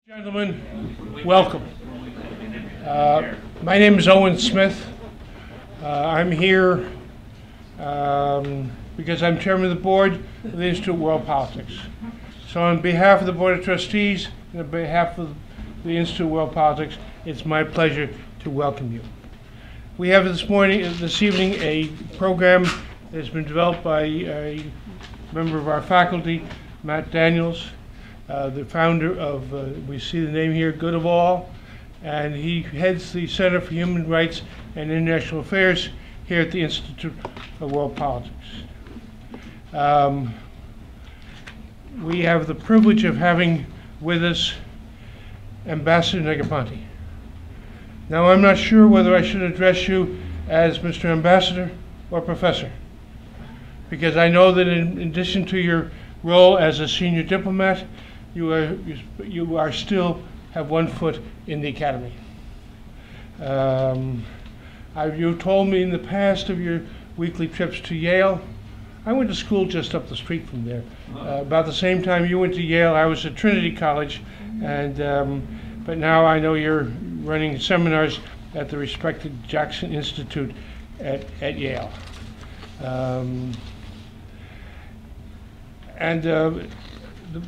Gentlemen, welcome. My name is Owen Smith. I'm here because I'm chairman of the board of the Institute of World Politics. So on behalf of the Board of Trustees and on behalf of the Institute of World Politics, it's my pleasure to welcome you. We have this evening, a program that's been developed by a member of our faculty, Matt Daniels, the founder of, we see the name here, Good of All, and he heads the Center for Human Rights and International Affairs here at the Institute of World Politics. We have the privilege of having with us Ambassador Negroponte. Now, I'm not sure whether I should address you as Mr. Ambassador or Professor, because I know that in addition to your role as a senior diplomat, you are still have one foot in the academy. You told me in the past of your weekly trips to Yale. I went to school just up the street from there. About the same time you went to Yale, I was at Trinity College, and but now I know you're running seminars at the respected Jackson Institute at Yale.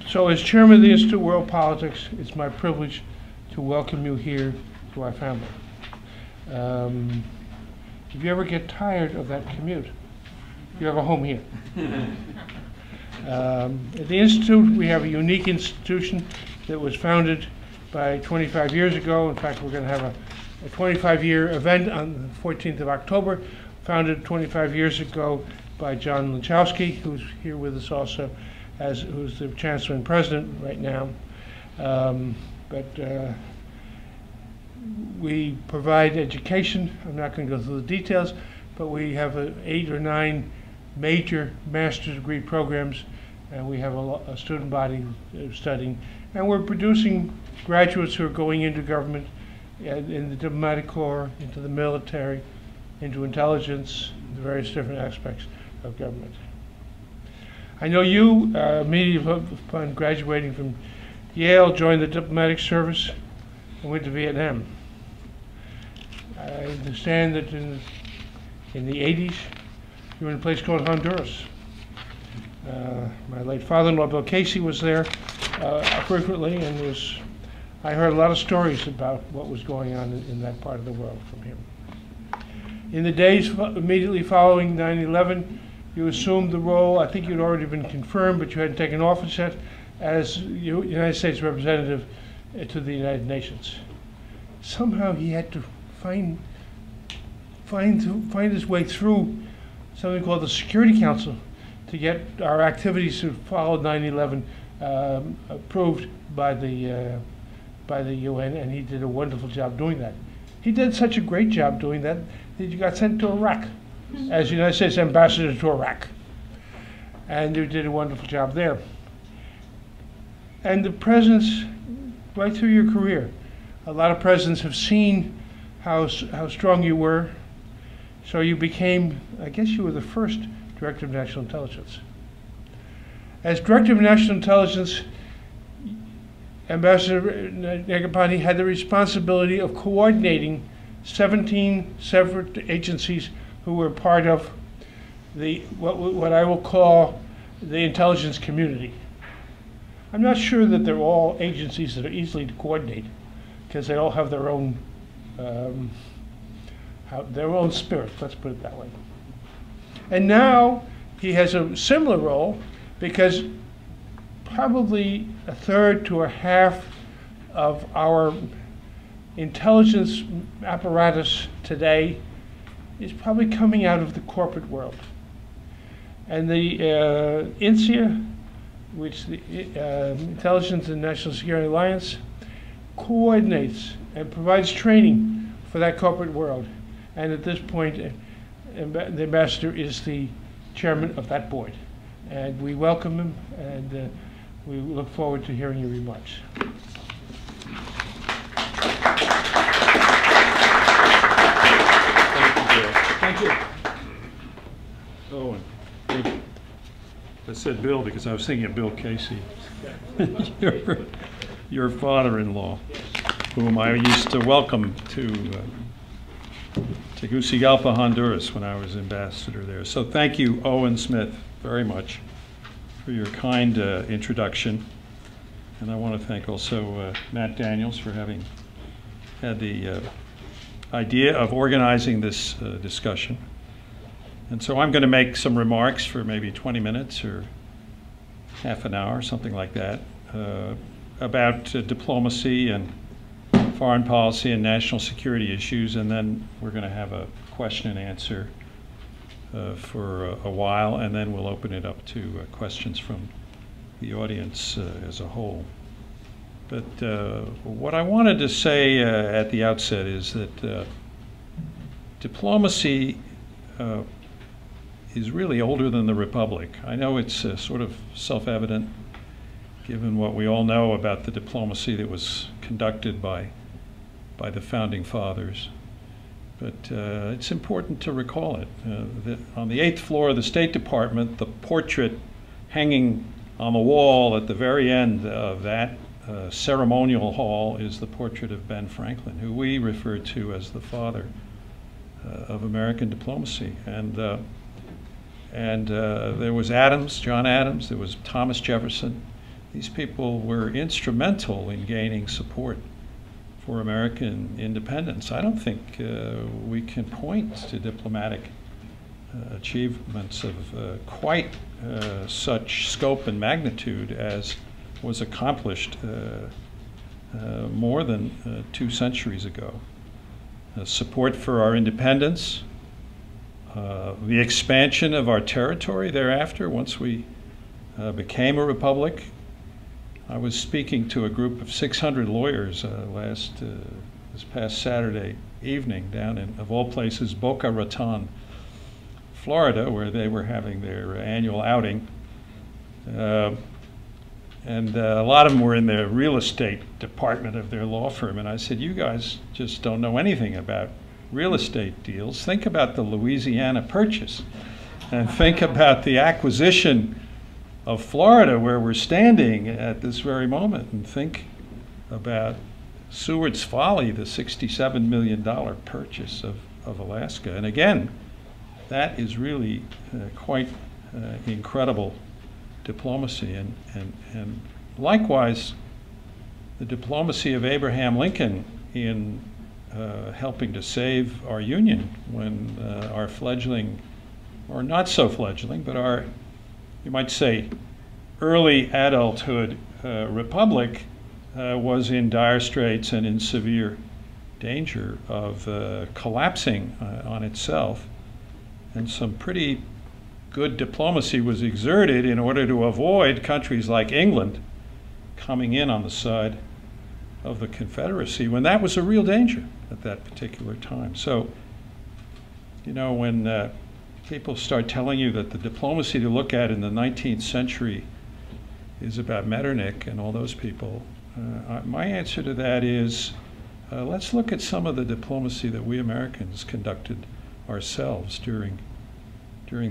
So as chairman of the Institute of World Politics, it's my privilege to welcome you here to our family. If you ever get tired of that commute, you have a home here. At the Institute, we have a unique institution that was founded by 25 years ago. In fact, we're going to have a 25-year event on the 14th of October, founded 25 years ago by John Lachowski, who's here with us also, who's the Chancellor and President right now. We provide education. I'm not going to go through the details, but we have 8 or 9 major master's degree programs, and we have a student body studying. And we're producing graduates who are going into government, in the diplomatic corps, into the military, into intelligence, the various different aspects of government. I know you, immediately upon graduating from Yale, joined the diplomatic service and went to Vietnam. I understand that in the 80s, you were in a place called Honduras. My late father-in-law, Bill Casey, was there frequently, and I heard a lot of stories about what was going on in that part of the world from him. In the days immediately following 9/11, you assumed the role, I think you'd already been confirmed, but you hadn't taken office yet, as United States representative to the United Nations. Somehow he had to find his way through something called the Security Council to get our activities to follow 9/11 approved by the UN, and he did a wonderful job doing that. He did such a great job doing that that you got sent to Iraq as United States ambassador to Iraq, and you did a wonderful job there. And the presidents, right through your career, a lot of presidents have seen how strong you were, so you became, I guess you were the first Director of National Intelligence. As Director of National Intelligence, Ambassador Negroponte had the responsibility of coordinating 17 separate agencies who were part of what I will call the intelligence community. I'm not sure that they're all agencies that are easily to coordinate, because they all have their own spirit, let's put it that way. And now he has a similar role, because probably a third to a half of our intelligence apparatus today is probably coming out of the corporate world. And the INSEA, which the Intelligence and National Security Alliance, coordinates and provides training for that corporate world. And at this point, the ambassador is the chairman of that board. And we welcome him, and we look forward to hearing your remarks. Thank you. Owen, thank you. I said Bill because I was thinking of Bill Casey. your father-in-law, whom I used to welcome to Tegucigalpa, Honduras, when I was ambassador there. So thank you, Owen Smith, very much for your kind introduction. And I want to thank also Matt Daniels for having had the idea of organizing this discussion. And so I'm going to make some remarks for maybe 20 minutes or half an hour, something like that, about diplomacy and foreign policy and national security issues, and then we're going to have a question and answer for a while, and then we'll open it up to questions from the audience as a whole. But what I wanted to say at the outset is that diplomacy is really older than the Republic. I know it's sort of self-evident given what we all know about the diplomacy that was conducted by the Founding Fathers. But it's important to recall it. That on the 8th floor of the State Department, the portrait hanging on the wall at the very end of that ceremonial hall is the portrait of Ben Franklin, who we refer to as the father of American diplomacy. And there was Adams, John Adams, there was Thomas Jefferson. These people were instrumental in gaining support for American independence. I don't think we can point to diplomatic achievements of quite such scope and magnitude as was accomplished more than 2 centuries ago. Support for our independence, the expansion of our territory thereafter, once we became a republic. I was speaking to a group of 600 lawyers this past Saturday evening down in, of all places, Boca Raton, Florida, where they were having their annual outing. And a lot of them were in the real estate department of their law firm. And I said, you guys just don't know anything about real estate deals. Think about the Louisiana Purchase, and think about the acquisition of Florida, where we're standing at this very moment, and think about Seward's Folly, the $67 million purchase of Alaska. And again, that is really quite incredible diplomacy. And likewise, the diplomacy of Abraham Lincoln in helping to save our Union when our fledgling, or not so fledgling, but our, you might say, early adulthood republic was in dire straits and in severe danger of collapsing on itself. And some pretty good diplomacy was exerted in order to avoid countries like England coming in on the side of the Confederacy when that was a real danger at that particular time. So, you know, when people start telling you that the diplomacy to look at in the 19th century is about Metternich and all those people, my answer to that is let's look at some of the diplomacy that we Americans conducted ourselves during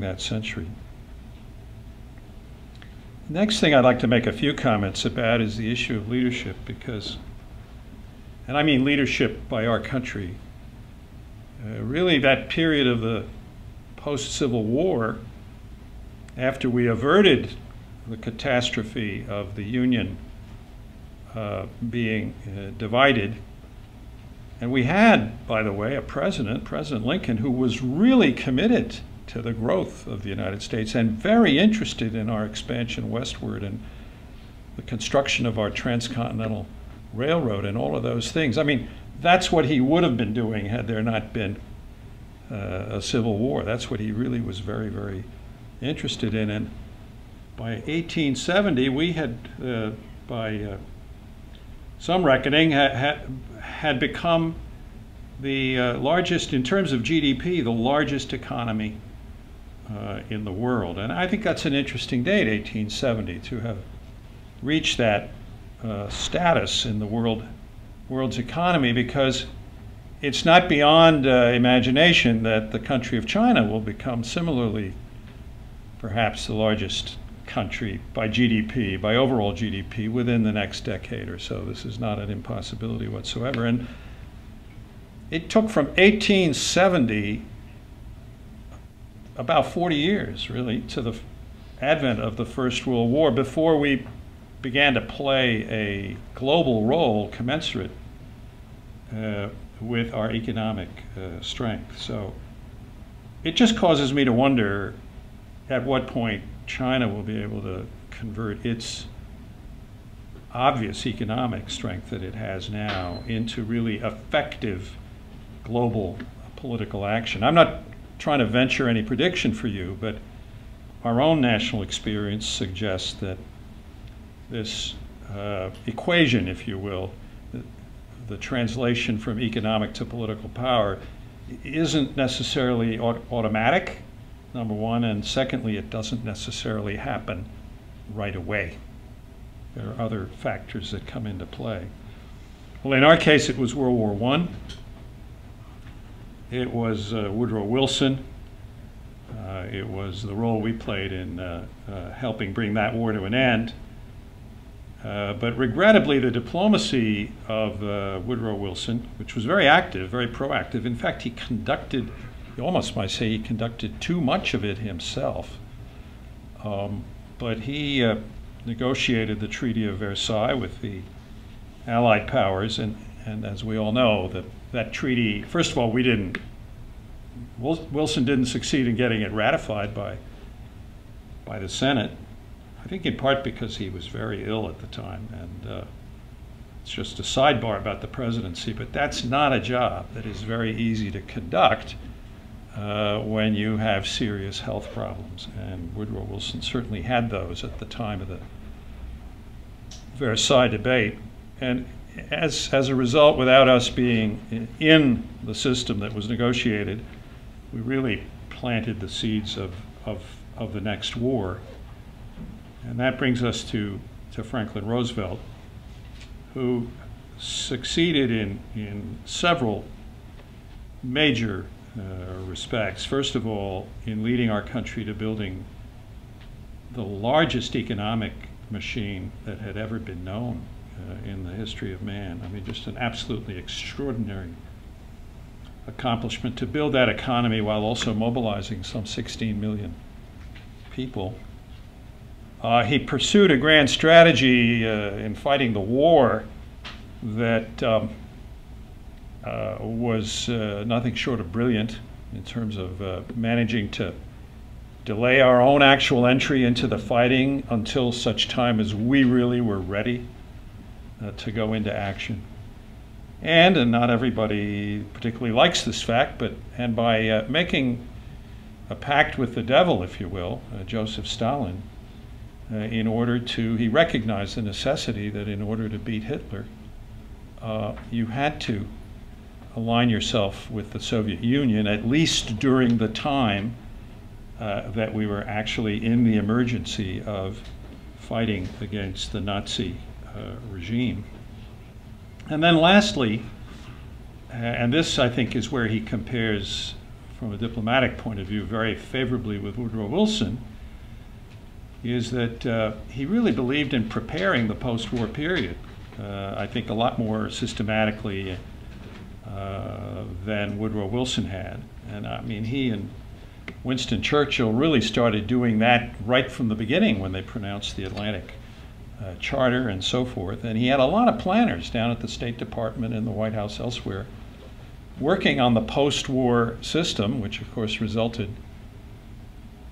that century. The next thing I'd like to make a few comments about is the issue of leadership, because, and I mean leadership by our country, really that period of the post-Civil War, after we averted the catastrophe of the Union being divided. And we had, by the way, a president, President Lincoln, who was really committed to the growth of the United States and very interested in our expansion westward and the construction of our transcontinental railroad and all of those things. I mean, that's what he would have been doing had there not been a civil war. That's what he really was very, very interested in. And by 1870, we had, by some reckoning, had become the largest, in terms of GDP, the largest economy in the world. And I think that's an interesting date, 1870, to have reached that status in the world's economy, because it's not beyond imagination that the country of China will become similarly perhaps the largest country by GDP, by overall GDP, within the next decade or so. This is not an impossibility whatsoever. And it took from 1870, about 40 years, really, to the advent of the First World War before we began to play a global role commensurate with our economic strength. So it just causes me to wonder at what point China will be able to convert its obvious economic strength that it has now into really effective global political action. I'm not trying to venture any prediction for you, but our own national experience suggests that this equation, if you will, the translation from economic to political power, isn't necessarily automatic, number one, and secondly, it doesn't necessarily happen right away. There are other factors that come into play. Well, in our case, it was World War I. It was Woodrow Wilson. It was the role we played in helping bring that war to an end. But regrettably, the diplomacy of Woodrow Wilson, which was very active, very proactive, in fact, he conducted, you almost might say he conducted too much of it himself. But he negotiated the Treaty of Versailles with the Allied powers, and as we all know, that treaty, first of all, Wilson didn't succeed in getting it ratified by the Senate. I think in part because he was very ill at the time, and it's just a sidebar about the presidency, but that's not a job that is very easy to conduct when you have serious health problems, and Woodrow Wilson certainly had those at the time of the Versailles debate. And as a result, without us being in the system that was negotiated, we really planted the seeds of the next war. And that brings us to Franklin Roosevelt, who succeeded in several major respects. First of all, in leading our country to building the largest economic machine that had ever been known in the history of man. I mean, just an absolutely extraordinary accomplishment to build that economy while also mobilizing some 16 million people. He pursued a grand strategy in fighting the war that was nothing short of brilliant in terms of managing to delay our own actual entry into the fighting until such time as we really were ready to go into action. And not everybody particularly likes this fact, and by making a pact with the devil, if you will, Joseph Stalin, he recognized the necessity that in order to beat Hitler, you had to align yourself with the Soviet Union, at least during the time that we were actually in the emergency of fighting against the Nazi regime. And then lastly, and this I think is where he compares from a diplomatic point of view very favorably with Woodrow Wilson, is that he really believed in preparing the post-war period, I think a lot more systematically than Woodrow Wilson had. And I mean, he and Winston Churchill really started doing that right from the beginning when they pronounced the Atlantic Charter and so forth. And he had a lot of planners down at the State Department and the White House elsewhere working on the post-war system, which of course resulted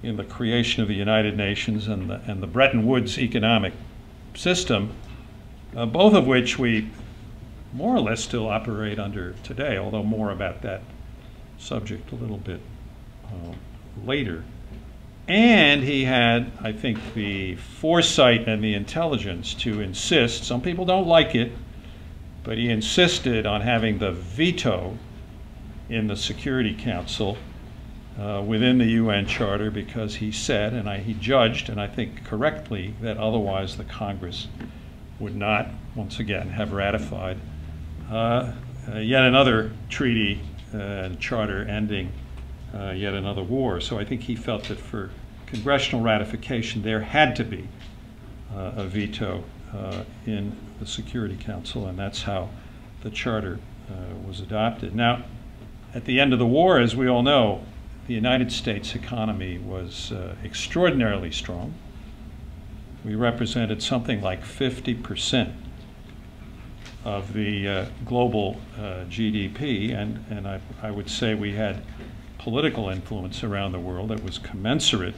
in the creation of the United Nations and the Bretton Woods economic system, both of which we more or less still operate under today, although more about that subject a little bit later. And he had, I think, the foresight and the intelligence to insist, some people don't like it, but he insisted on having the veto in the Security Council within the UN Charter, because he said, and he judged, and I think correctly, that otherwise the Congress would not, once again, have ratified yet another treaty and charter ending yet another war. So I think he felt that for congressional ratification, there had to be a veto in the Security Council, and that's how the charter was adopted. Now, at the end of the war, as we all know, the United States economy was extraordinarily strong. We represented something like 50% of the global GDP, and I would say we had political influence around the world that was commensurate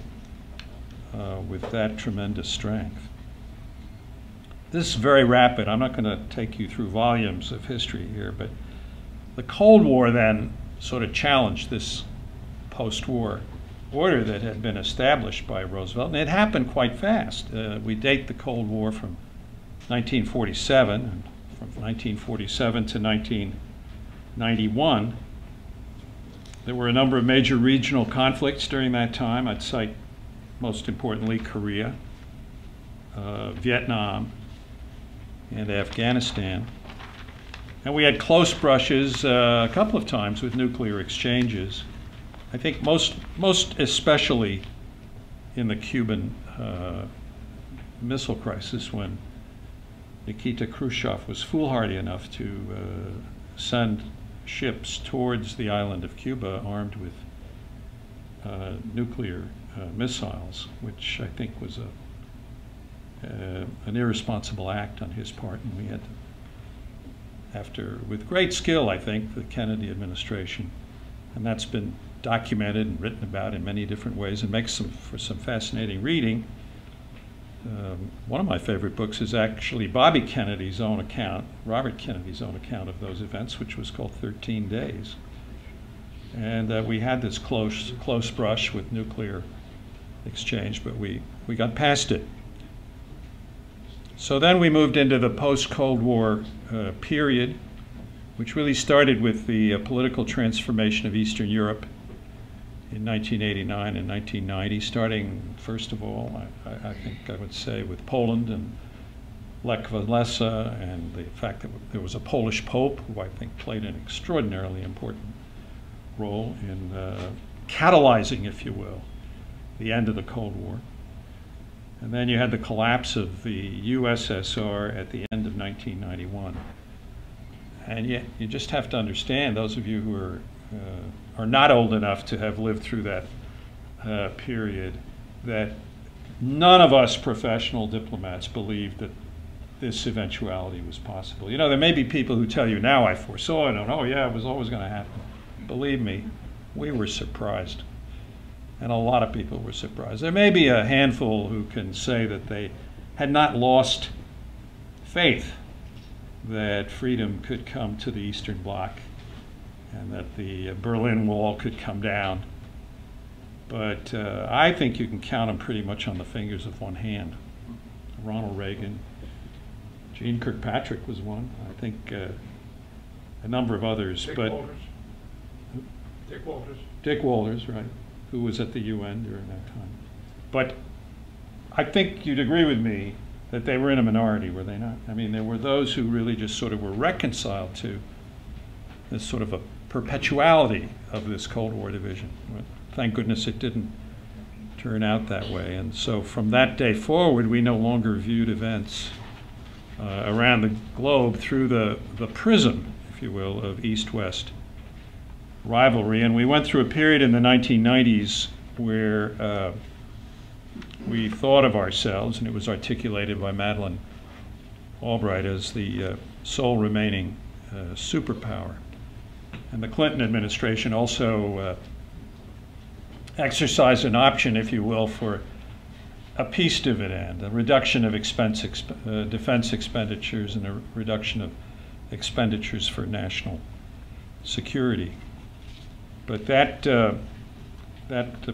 with that tremendous strength. This is very rapid. I'm not going to take you through volumes of history here, but the Cold War then sort of challenged this post-war order that had been established by Roosevelt, and it happened quite fast. We date the Cold War from 1947, and from 1947 to 1991. There were a number of major regional conflicts during that time. I'd cite most importantly Korea, Vietnam, and Afghanistan. And we had close brushes a couple of times with nuclear exchanges. I think most especially in the Cuban Missile Crisis, when Nikita Khrushchev was foolhardy enough to send ships towards the island of Cuba armed with nuclear missiles, which I think was an irresponsible act on his part, and we had to, after, with great skill, I think, the Kennedy administration, and that's been documented and written about in many different ways and makes for some fascinating reading. One of my favorite books is actually Bobby Kennedy's own account, Robert Kennedy's own account of those events, which was called 13 Days. And we had this close brush with nuclear exchange, but we got past it. So then we moved into the post-Cold War period, which really started with the political transformation of Eastern Europe in 1989 and 1990, starting, first of all, I think I would say, with Poland and Lech Walesa, and the fact that there was a Polish Pope, who I think played an extraordinarily important role in catalyzing, if you will, the end of the Cold War. And then you had the collapse of the USSR at the end of 1991. And yet you just have to understand, those of you who are not old enough to have lived through that period, that none of us professional diplomats believed that this eventuality was possible. You know, there may be people who tell you, now I foresaw it, and oh yeah, it was always going to happen. Believe me, we were surprised. And a lot of people were surprised. There may be a handful who can say that they had not lost faith that freedom could come to the Eastern Bloc and that the Berlin Wall could come down. But I think you can count them pretty much on the fingers of one hand. Ronald Reagan, Gene Kirkpatrick was one, I think a number of others. Dick but Walters. Dick Walters. Dick Walters, right, who was at the UN during that time. But I think you'd agree with me that they were in a minority, were they not? I mean, there were those who really just sort of were reconciled to this sort of a perpetuality of this Cold War division. But thank goodness it didn't turn out that way. And so from that day forward, we no longer viewed events around the globe through the prism, if you will, of East-West rivalry. And we went through a period in the 1990s where we thought of ourselves, and it was articulated by Madeleine Albright, as the sole remaining superpower. And the Clinton administration also exercised an option, if you will, for a peace dividend, a reduction of defense expenditures and a reduction of expenditures for national security. But that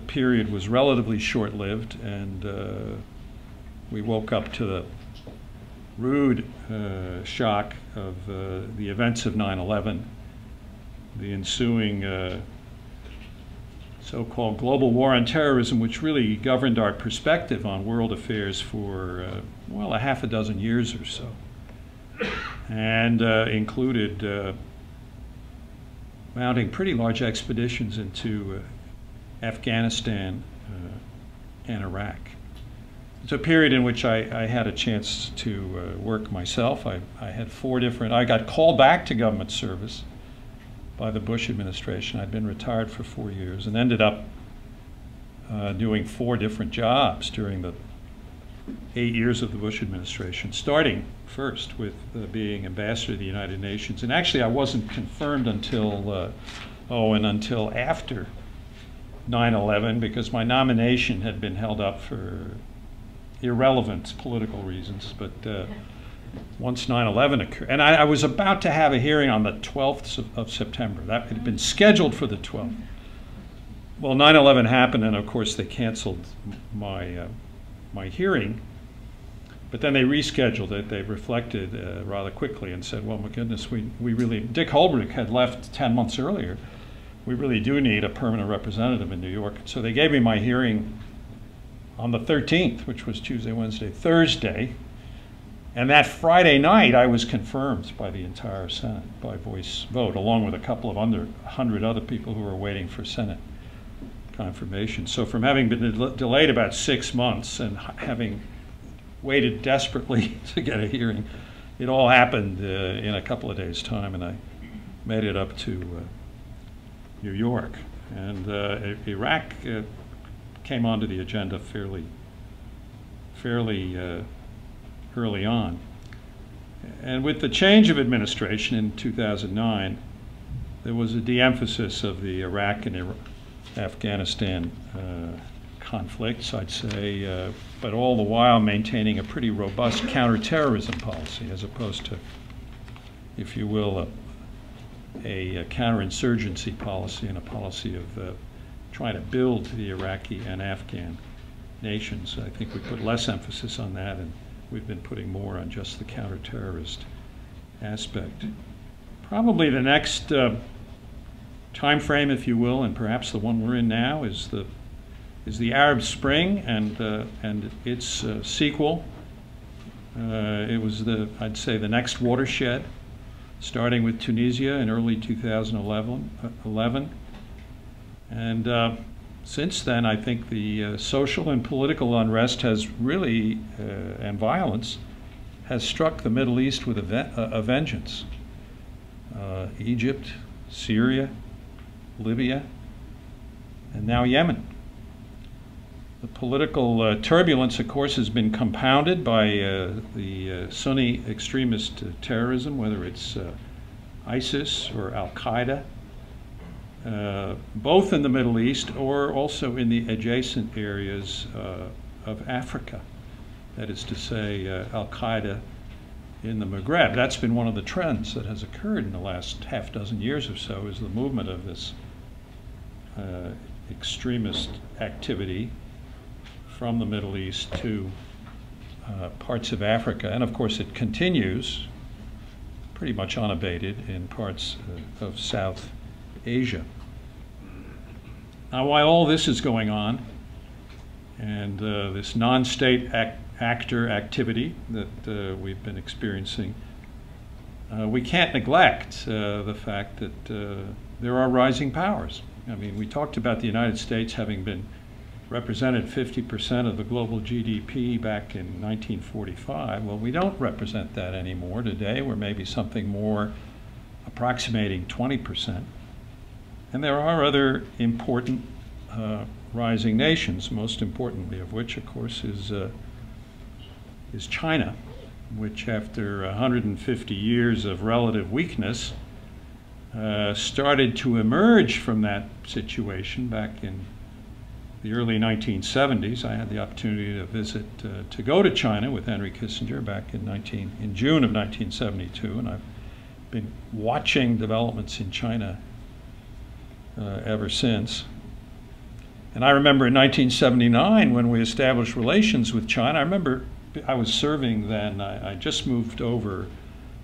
period was relatively short-lived, and we woke up to the rude shock of the events of 9/11, the ensuing so-called global war on terrorism, which really governed our perspective on world affairs for, well, a half a dozen years or so, and included mounting pretty large expeditions into Afghanistan and Iraq. It's a period in which I had a chance to work myself. I had I got called back to government service by the Bush administration. I'd been retired for 4 years and ended up doing 4 different jobs during the 8 years of the Bush administration, starting first with being ambassador to the United Nations. And actually I wasn't confirmed until, until after 9/11, because my nomination had been held up for irrelevant political reasons. But once 9/11 occurred, and I was about to have a hearing on the 12th of September. That had been scheduled for the 12th. Well, 9/11 happened, and of course they canceled my hearing. But then they rescheduled it. They reflected rather quickly and said, well, my goodness, we really, Dick Holbrooke had left 10 months earlier. We really do need a permanent representative in New York. So they gave me my hearing on the 13th, which was Tuesday, Wednesday, Thursday. And that Friday night, I was confirmed by the entire Senate by voice vote, along with a couple of 100 other people who were waiting for Senate confirmation. So from having been delayed about 6 months and having waited desperately to get a hearing, it all happened in a couple of days' time, and I made it up to New York. And Iraq came onto the agenda fairly early on. And with the change of administration in 2009, there was a de-emphasis of the Iraq and Afghanistan conflicts, I'd say, but all the while maintaining a pretty robust counterterrorism policy, as opposed to, if you will, a counterinsurgency policy and a policy of trying to build the Iraqi and Afghan nations. I think we put less emphasis on that, and we've been putting more on just the counterterrorist aspect. Probably the next time frame, if you will, and perhaps the one we're in now, is the Arab Spring and its sequel. It was I'd say the next watershed, starting with Tunisia in early 2011. And since then, I think the social and political unrest has really, and violence, has struck the Middle East with a vengeance. Egypt, Syria, Libya, and now Yemen. The political turbulence, of course, has been compounded by the Sunni extremist terrorism, whether it's ISIS or Al-Qaeda, both in the Middle East or also in the adjacent areas of Africa. That is to say, Al-Qaeda in the Maghreb. That's been one of the trends that has occurred in the last half dozen years or so, is the movement of this extremist activity from the Middle East to parts of Africa. And of course it continues pretty much unabated in parts of South Asia. Now, while all this is going on, and this non-state actor activity that we've been experiencing, we can't neglect the fact that there are rising powers. I mean, we talked about the United States having been represented 50% of the global GDP back in 1945. Well, we don't represent that anymore today. We're maybe something more approximating 20%. And there are other important rising nations, most importantly of which, of course, is China, which after 150 years of relative weakness started to emerge from that situation back in the early 1970s. I had the opportunity to visit, to go to China with Henry Kissinger back in June of 1972, and I've been watching developments in China ever since. And I remember in 1979 when we established relations with China. I remember I was serving then. I just moved over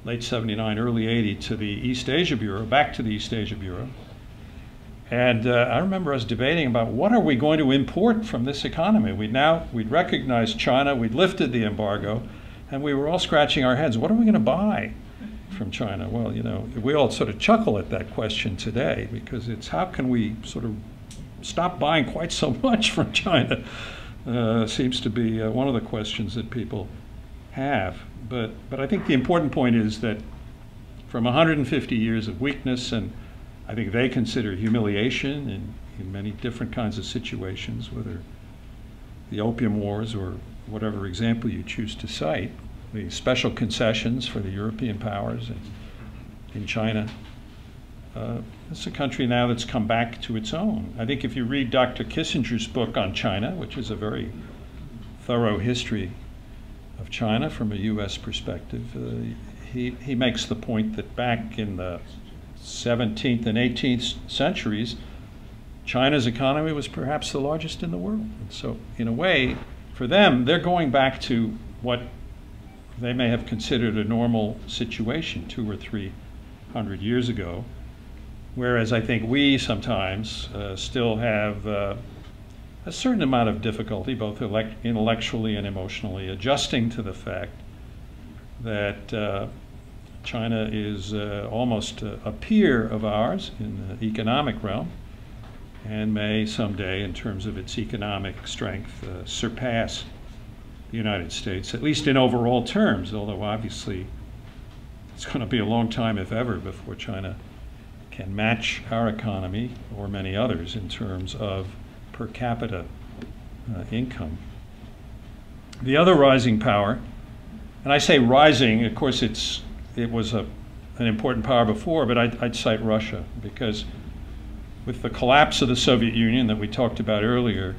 late 79, early 80 to the East Asia Bureau, back to the East Asia Bureau. And I remember us debating about what are we going to import from this economy. We'd recognized China, we'd lifted the embargo, and we were all scratching our heads. What are we going to buy from China? Well, you know, we all sort of chuckle at that question today, because it's how can we sort of stop buying quite so much from China? seems to be one of the questions that people have. But I think the important point is that from 150 years of weakness, and I think they consider humiliation in many different kinds of situations, whether the Opium Wars or whatever example you choose to cite, the special concessions for the European powers in China. It's a country now that's come back to its own. I think if you read Dr. Kissinger's book on China, which is a very thorough history of China from a U.S. perspective, he makes the point that back in the 17th and 18th centuries, China's economy was perhaps the largest in the world. And so in a way, for them, they're going back to what they may have considered a normal situation 200 or 300 years ago, whereas I think we sometimes still have a certain amount of difficulty, both intellectually and emotionally, adjusting to the fact that China is almost a peer of ours in the economic realm, and may someday, in terms of its economic strength, surpass the United States, at least in overall terms, although obviously it's going to be a long time, if ever, before China can match our economy or many others in terms of per capita income. The other rising power, and I say rising, of course it was an important power before, but I'd cite Russia, because with the collapse of the Soviet Union that we talked about earlier,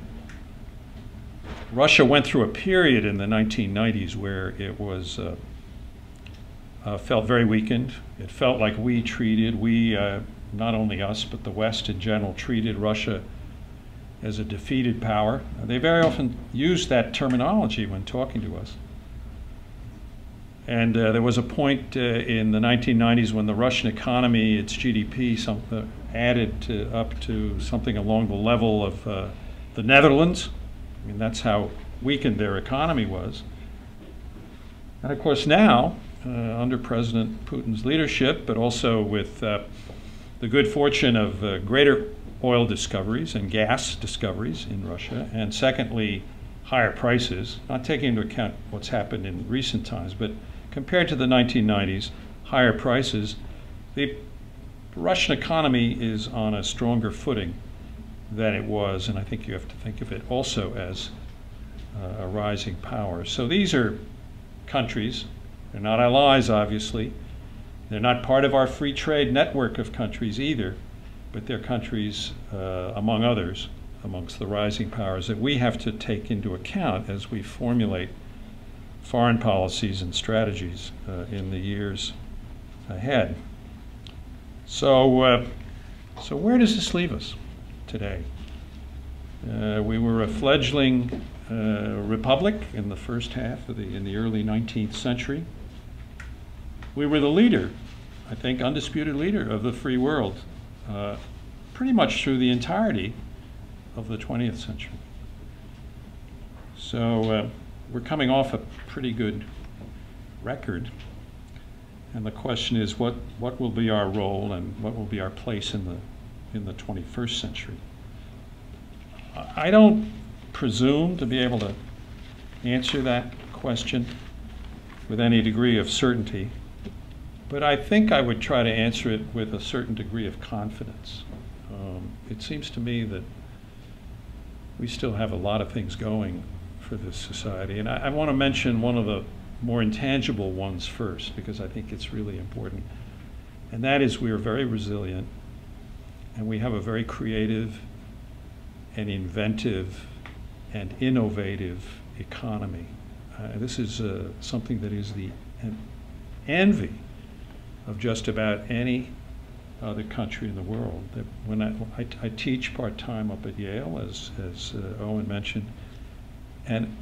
Russia went through a period in the 1990s where it was felt very weakened. It felt like we, not only us, but the West in general, treated Russia as a defeated power. They very often used that terminology when talking to us. And there was a point in the 1990s when the Russian economy, its GDP, added up to something along the level of the Netherlands. I mean, that's how weakened their economy was. And of course now, under President Putin's leadership, but also with the good fortune of greater oil discoveries and gas discoveries in Russia, and secondly, higher prices, not taking into account what's happened in recent times, but compared to the 1990s, higher prices, the Russian economy is on a stronger footing than it was, and I think you have to think of it also as a rising power. So these are countries. They're not allies, obviously. They're not part of our free trade network of countries either, but they're countries, among others, amongst the rising powers that we have to take into account as we formulate foreign policies and strategies in the years ahead. So where does this leave us today? We were a fledgling republic in the first half of in the early 19th century. We were the leader, I think, undisputed leader of the free world, pretty much through the entirety of the 20th century. So we're coming off a pretty good record, and the question is, what will be our role and what will be our place in the 21st century? I don't presume to be able to answer that question with any degree of certainty, but I think I would try to answer it with a certain degree of confidence. It seems to me that we still have a lot of things going for this society, and I want to mention one of the more intangible ones first, because I think it's really important, and that is we are very resilient, and we have a very creative and inventive and innovative economy. This is something that is the envy of just about any other country in the world. That when I teach part-time up at Yale, as Owen mentioned, and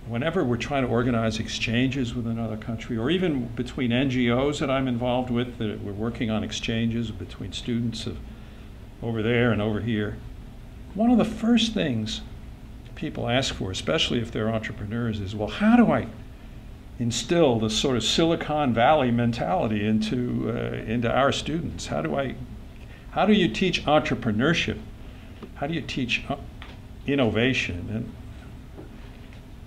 whenever we're trying to organize exchanges with another country, or even between NGOs that I'm involved with, that we're working on exchanges between students over there and over here, one of the first things people ask for, especially if they're entrepreneurs, is, well, how do I instill this sort of Silicon Valley mentality into our students? How do you teach entrepreneurship? How do you teach innovation? And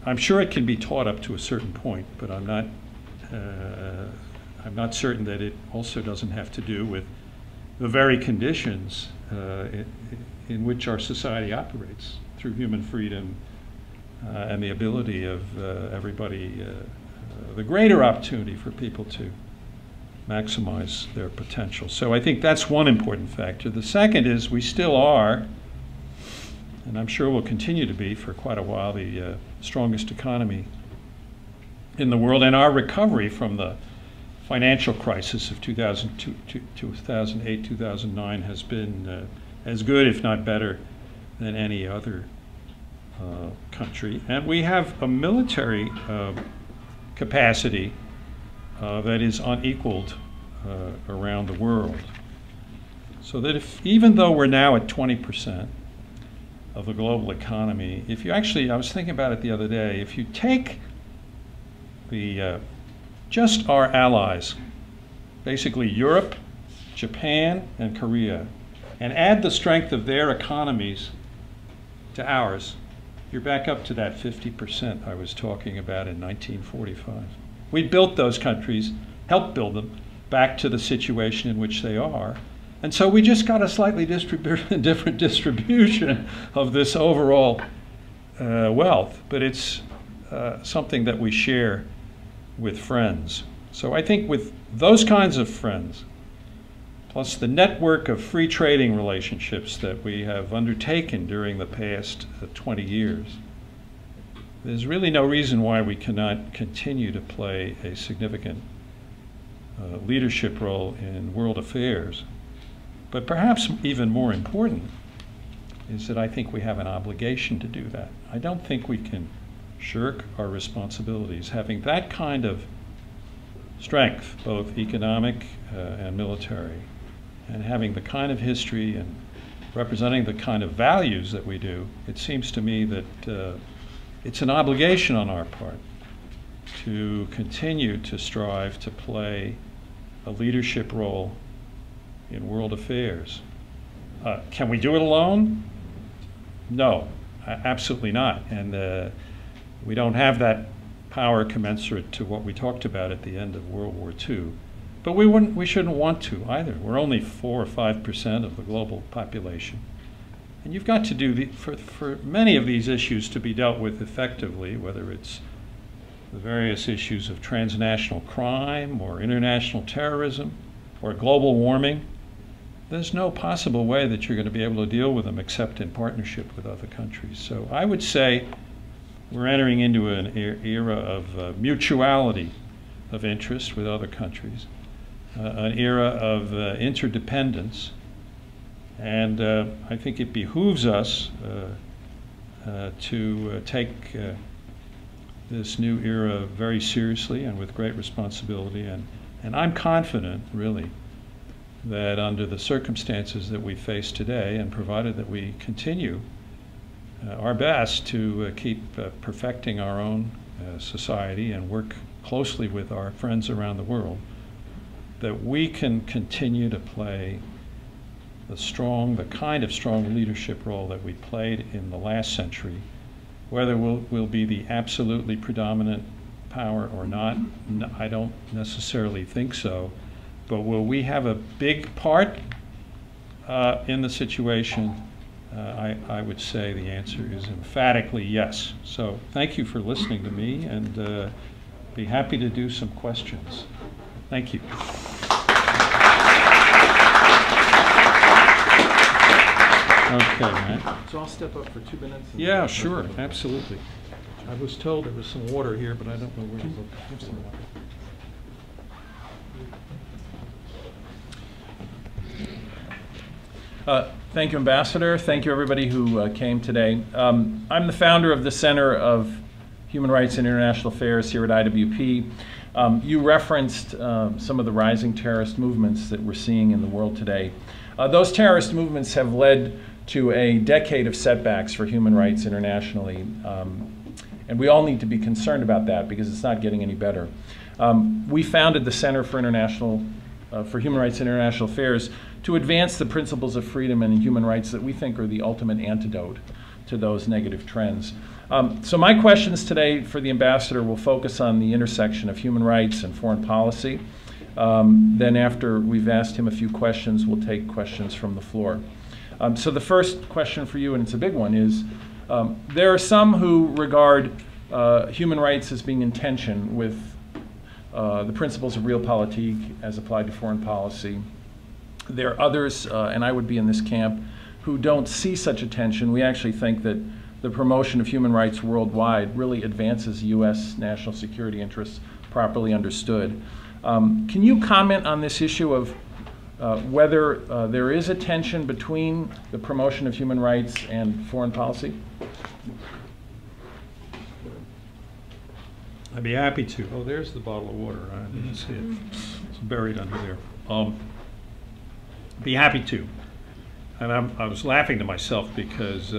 I'm sure it can be taught up to a certain point, but I'm not certain that it also doesn't have to do with the very conditions in which our society operates through human freedom and the ability of everybody, the greater opportunity for people to maximize their potential. So I think that's one important factor. The second is we still are, and I'm sure will continue to be for quite a while, the strongest economy in the world, and our recovery from the financial crisis of 2008, 2009 has been as good, if not better, than any other country. And we have a military capacity that is unequaled around the world. So that even though we're now at 20% of the global economy, if you actually, I was thinking about it the other day, if you take just our allies, basically Europe, Japan, and Korea, and add the strength of their economies to ours, you're back up to that 50% I was talking about in 1945. We built those countries, helped build them, back to the situation in which they are. And so we just got a slightly different distribution of this overall wealth, but it's something that we share with friends. So I think with those kinds of friends, plus the network of free trading relationships that we have undertaken during the past 20 years, there's really no reason why we cannot continue to play a significant leadership role in world affairs. But perhaps even more important is that I think we have an obligation to do that. I don't think we can shirk our responsibilities. Having that kind of strength, both economic and military, and having the kind of history and representing the kind of values that we do, it seems to me that it's an obligation on our part to continue to strive to play a leadership role in world affairs. Can we do it alone? No, absolutely not. And we don't have that power commensurate to what we talked about at the end of World War II. But we shouldn't want to either. We're only 4 or 5% of the global population. And you've got to do, for many of these issues to be dealt with effectively, whether it's the various issues of transnational crime or international terrorism or global warming, there's no possible way that you're going to be able to deal with them except in partnership with other countries. So I would say we're entering into an era of mutuality of interest with other countries, an era of interdependence, and I think it behooves us to take this new era very seriously and with great responsibility. And I'm confident, really, that under the circumstances that we face today, and provided that we continue our best to keep perfecting our own society and work closely with our friends around the world, that we can continue to play the kind of strong leadership role that we played in the last century. Whether we'll be the absolutely predominant power or not, I don't necessarily think so. But will we have a big part in the situation? I would say the answer is emphatically yes. So thank you for listening to me, and be happy to do some questions. Thank you. Okay, Matt. So I'll step up for 2 minutes. Yeah, sure, absolutely. I was told there was some water here, but I don't know where to look. Have some water. Thank you, Ambassador. Thank you, everybody who came today. I'm the founder of the Center of Human Rights and International Affairs here at IWP. You referenced some of the rising terrorist movements that we're seeing in the world today. Those terrorist movements have led to a decade of setbacks for human rights internationally. And we all need to be concerned about that because it's not getting any better. We founded the Center for Human Rights and International Affairs to advance the principles of freedom and human rights that we think are the ultimate antidote to those negative trends. So my questions today for the ambassador will focus on the intersection of human rights and foreign policy. Then after we've asked him a few questions, we'll take questions from the floor. So the first question for you, and it's a big one, is there are some who regard human rights as being in tension with the principles of realpolitik as applied to foreign policy. There are others, and I would be in this camp, who don't see such a tension. We actually think that the promotion of human rights worldwide really advances U.S. national security interests properly understood. Can you comment on this issue of whether there is a tension between the promotion of human rights and foreign policy? I'd be happy to. Oh, there's the bottle of water. I didn't see it. It's buried under there. Be happy to. And I was laughing to myself because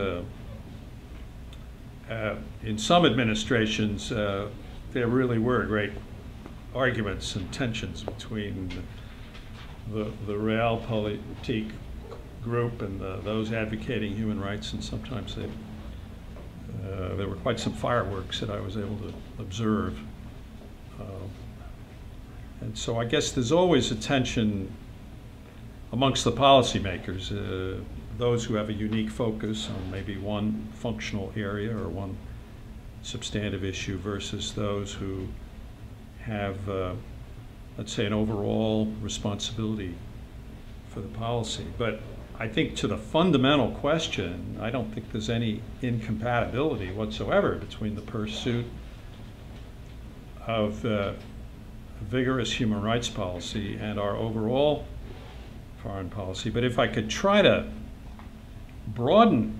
in some administrations, there really were great arguments and tensions between the realpolitik group and those advocating human rights, and sometimes there were quite some fireworks that I was able to observe. And so I guess there's always a tension amongst the policymakers, those who have a unique focus on maybe one functional area or one substantive issue versus those who have, let's say, an overall responsibility for the policy. But I think to the fundamental question, I don't think there's any incompatibility whatsoever between the pursuit of vigorous human rights policy and our overall foreign policy. But if I could try to broaden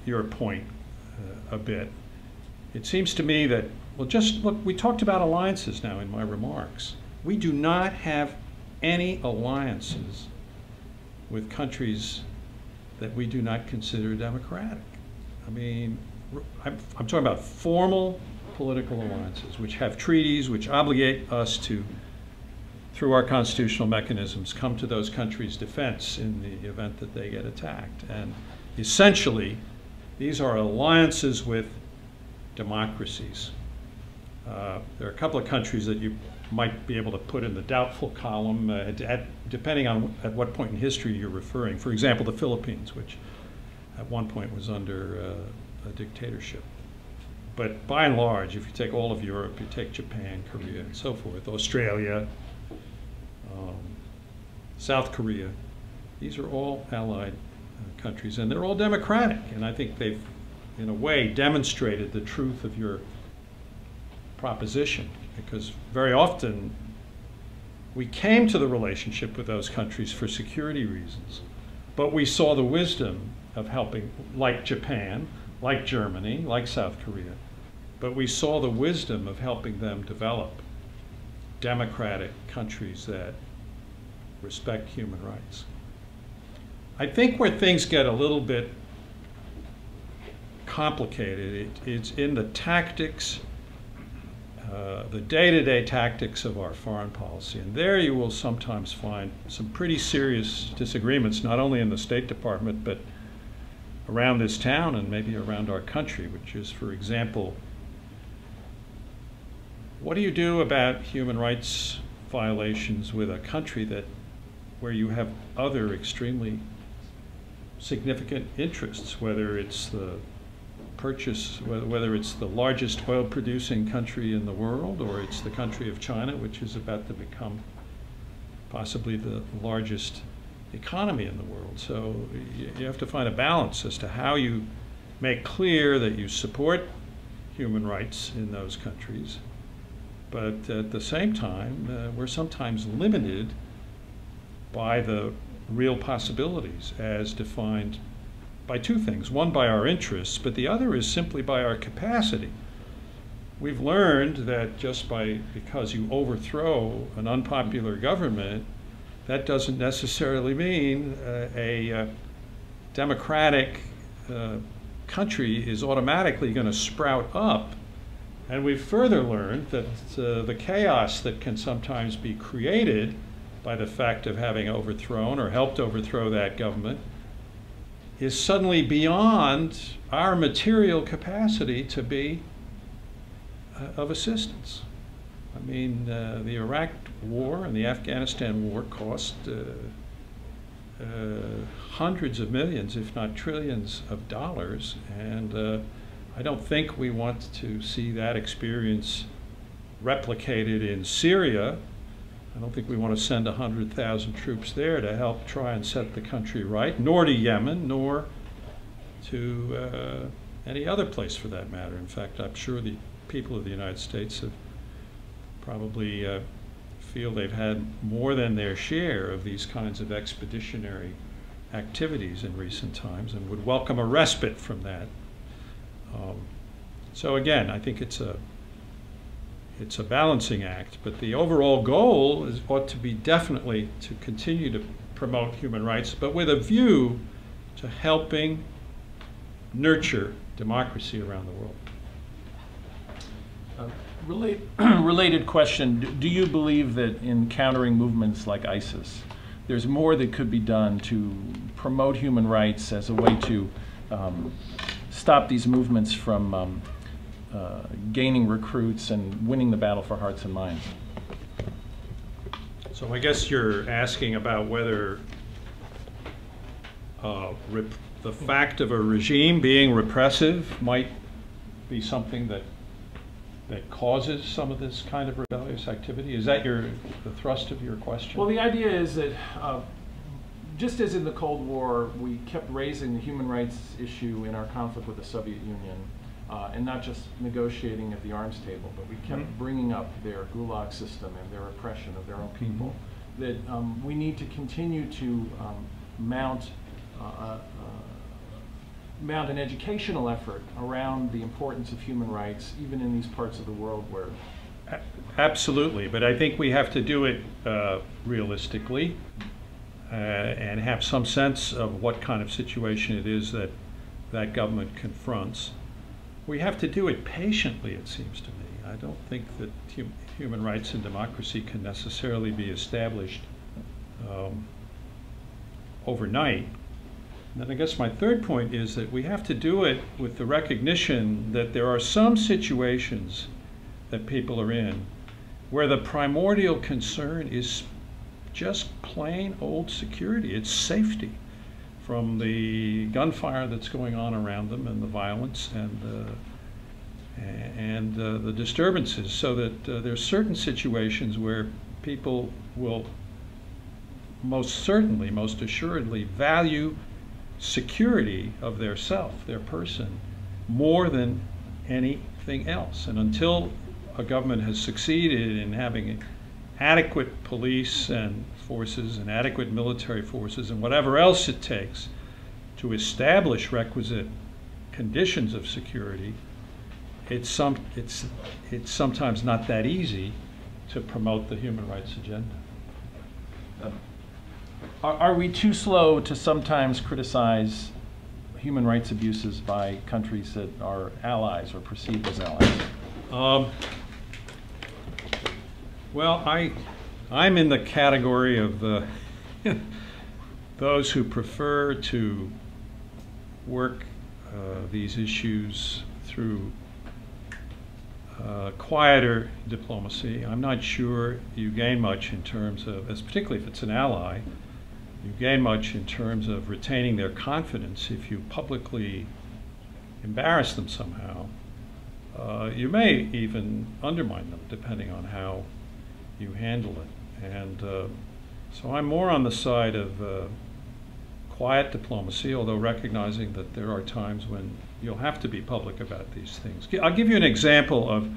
your point a bit, it seems to me that, well, just look, we talked about alliances now in my remarks. We do not have any alliances with countries that we do not consider democratic. I mean, I'm talking about formal political alliances, which have treaties, which obligate us to, through our constitutional mechanisms, come to those countries' defense in the event that they get attacked. And essentially, these are alliances with democracies. There are a couple of countries that you might be able to put in the doubtful column, depending on at what point in history you're referring. For example, the Philippines, which at one point was under a dictatorship. But by and large, if you take all of Europe, you take Japan, Korea, and so forth, Australia, South Korea, these are all allied countries, and they're all democratic. And I think they've, in a way, demonstrated the truth of your proposition, because very often we came to the relationship with those countries for security reasons, but we saw the wisdom of helping, like Japan, like Germany, like South Korea, but we saw the wisdom of helping them develop democratic countries that respect human rights. I think where things get a little bit complicated, it's in the tactics, the day-to-day tactics of our foreign policy. And there you will sometimes find some pretty serious disagreements, not only in the State Department, but around this town and maybe around our country, which is, for example, what do you do about human rights violations with a country where you have other extremely significant interests, whether it's the whether it's the largest oil-producing country in the world, or it's the country of China, which is about to become possibly the largest economy in the world. So you have to find a balance as to how you make clear that you support human rights in those countries, but at the same time, we're sometimes limited by the real possibilities as defined by two things. One, by our interests, but the other is simply by our capacity. We've learned that just because you overthrow an unpopular government, that doesn't necessarily mean a democratic country is automatically going to sprout up. And we've further learned that the chaos that can sometimes be created by the fact of having overthrown or helped overthrow that government is suddenly beyond our material capacity to be of assistance. I mean, the Iraq War and the Afghanistan War cost hundreds of millions, if not trillions of dollars, and I don't think we want to see that experience replicated in Syria. I don't think we want to send 100,000 troops there to help try and set the country right, nor to Yemen, nor to any other place for that matter. In fact, I'm sure the people of the United States have probably feel they've had more than their share of these kinds of expeditionary activities in recent times and would welcome a respite from that. So again, I think it's a balancing act, but the overall goal ought to be definitely to continue to promote human rights, but with a view to helping nurture democracy around the world. Related question, do you believe that in countering movements like ISIS, there's more that could be done to promote human rights as a way to stop these movements from gaining recruits and winning the battle for hearts and minds? So I guess you're asking about whether the fact of a regime being repressive might be something that causes some of this kind of rebellious activity? Is that the thrust of your question? Well, the idea is that just as in the Cold War, we kept raising the human rights issue in our conflict with the Soviet Union, and not just negotiating at the arms table, but we kept bringing up their gulag system and their oppression of their own people, that we need to continue to mount an educational effort around the importance of human rights, even in these parts of the world where... Absolutely, but I think we have to do it realistically and have some sense of what kind of situation it is that that government confronts. We have to do it patiently, it seems to me. I don't think that human rights and democracy can necessarily be established overnight. And then I guess my third point is that we have to do it with the recognition that there are some situations that people are in where the primordial concern is just plain old security. It's safety from the gunfire that's going on around them and the violence and the disturbances, so that there's certain situations where people will most certainly, most assuredly value security of their self, their person, more than anything else. And until a government has succeeded in having adequate police and forces and adequate military forces and whatever else it takes to establish requisite conditions of security, it's sometimes not that easy to promote the human rights agenda. Are we too slow to sometimes criticize human rights abuses by countries that are allies or perceived as allies? Well, I'm in the category of those who prefer to work these issues through quieter diplomacy. I'm not sure you gain much in terms of, particularly if it's an ally, you gain much in terms of retaining their confidence if you publicly embarrass them somehow. You may even undermine them depending on how you handle it. And so I'm more on the side of quiet diplomacy, although recognizing that there are times when you'll have to be public about these things. I'll give you an example of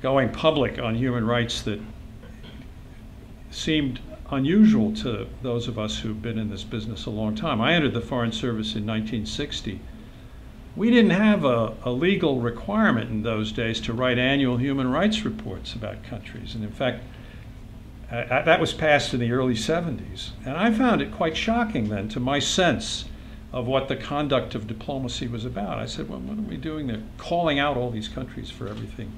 going public on human rights that seemed unusual to those of us who've been in this business a long time. I entered the Foreign Service in 1960. We didn't have a legal requirement in those days to write annual human rights reports about countries. And in fact, that was passed in the early 70s. And I found it quite shocking then to my sense of what the conduct of diplomacy was about. I said, well, what are we doing there? Calling out all these countries for everything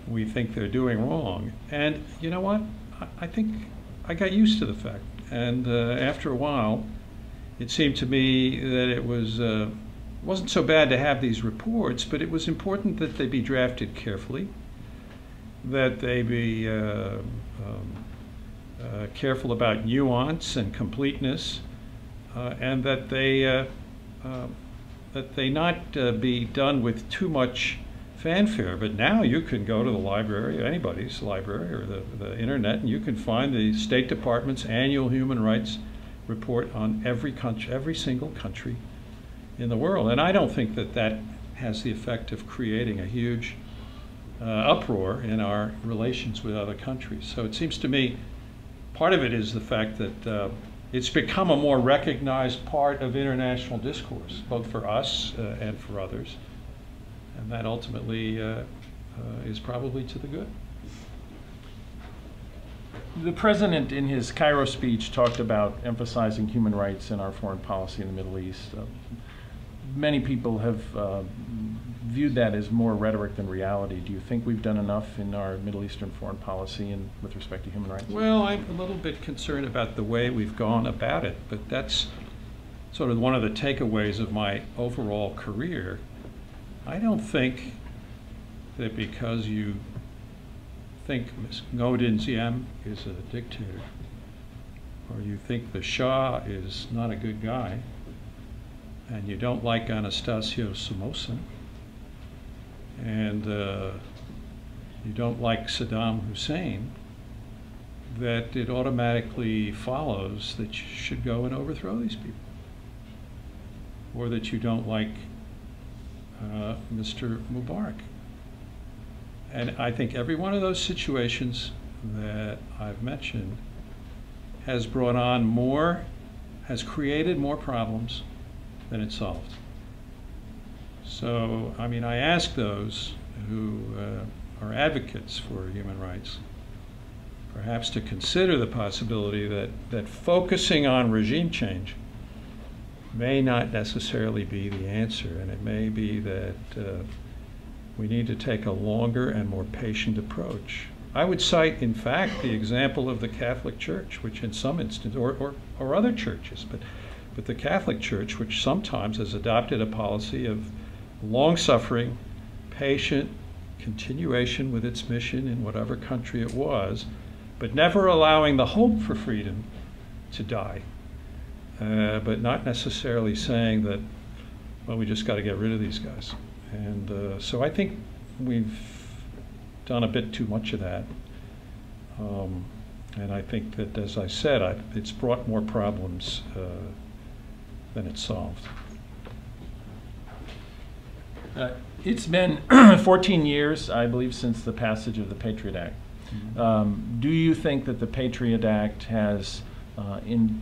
we think they're doing wrong. And you know what? I think I got used to the fact. And after a while, it seemed to me that it wasn't so bad to have these reports, but it was important that they be drafted carefully, that they be careful about nuance and completeness, and that they not be done with too much fanfare. But now you can go to the library, anybody's library, or the internet, and you can find the State Department's annual human rights report on every country, every single country in the world. And I don't think that that has the effect of creating a huge uproar in our relations with other countries. So it seems to me part of it is the fact that it's become a more recognized part of international discourse, both for us and for others. And that ultimately is probably to the good. The president, in his Cairo speech, talked about emphasizing human rights in our foreign policy in the Middle East. Many people have viewed that as more rhetoric than reality. Do you think we've done enough in our Middle Eastern foreign policy and with respect to human rights? Well, I'm a little bit concerned about the way we've gone about it, but that's sort of one of the takeaways of my overall career. I don't think that because you think Ngo Dinh is a dictator, or you think the Shah is not a good guy, and you don't like Anastasio Somoza, and you don't like Saddam Hussein, that it automatically follows that you should go and overthrow these people, or that you don't like Mr. Mubarak. And I think every one of those situations that I've mentioned has brought on more, has created more problems than it solved. So, I mean, I ask those who are advocates for human rights perhaps to consider the possibility that focusing on regime change may not necessarily be the answer, and it may be that we need to take a longer and more patient approach. I would cite, in fact, the example of the Catholic Church, which in some instances, or other churches, but the Catholic Church, which sometimes has adopted a policy of long-suffering, patient continuation with its mission in whatever country it was, but never allowing the hope for freedom to die. But not necessarily saying that, well, we just got to get rid of these guys. And so I think we've done a bit too much of that. And I think that, as I said, it's brought more problems than it's solved. It's been 14 years, I believe, since the passage of the Patriot Act. Mm-hmm. Do you think that the Patriot Act has in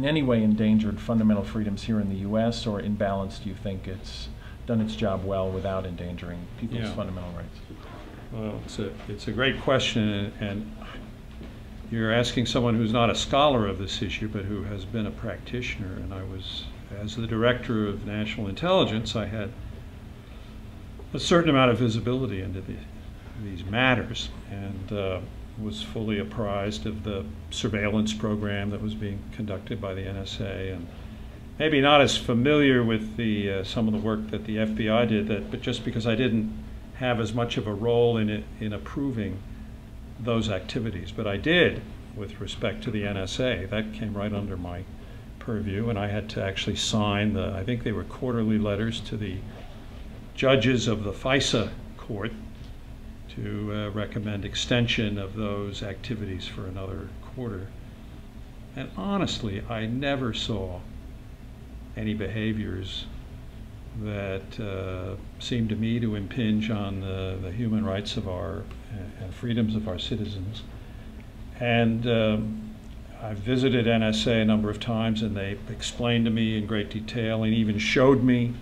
any way endangered fundamental freedoms here in the U.S., or in balance, do you think it's done its job well without endangering people's fundamental rights? Well, it's a great question, and you're asking someone who's not a scholar of this issue, but who has been a practitioner. And I was, as the director of national intelligence, I had a certain amount of visibility into these matters, and was fully apprised of the surveillance program that was being conducted by the NSA, and maybe not as familiar with some of the work that the FBI did, but just because I didn't have as much of a role in approving those activities. But I did with respect to the NSA. That came right under my purview, and I had to actually sign I think they were quarterly letters to the judges of the FISA court to recommend extension of those activities for another quarter. And honestly, I never saw any behaviors that seemed to me to impinge on the human rights of and freedoms of our citizens. And I visited NSA a number of times, and they explained to me in great detail and even showed me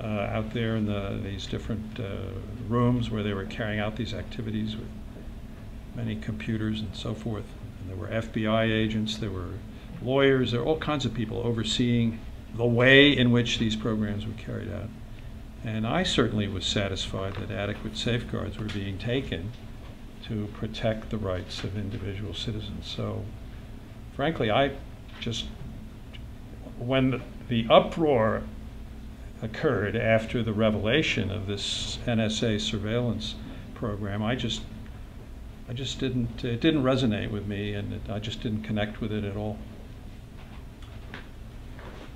out there in these different rooms where they were carrying out these activities with many computers and so forth. And there were FBI agents, there were lawyers, there were all kinds of people overseeing the way in which these programs were carried out. And I certainly was satisfied that adequate safeguards were being taken to protect the rights of individual citizens. So frankly, I just when the uproar occurred after the revelation of this NSA surveillance program, it didn't resonate with me, and I just didn't connect with it at all.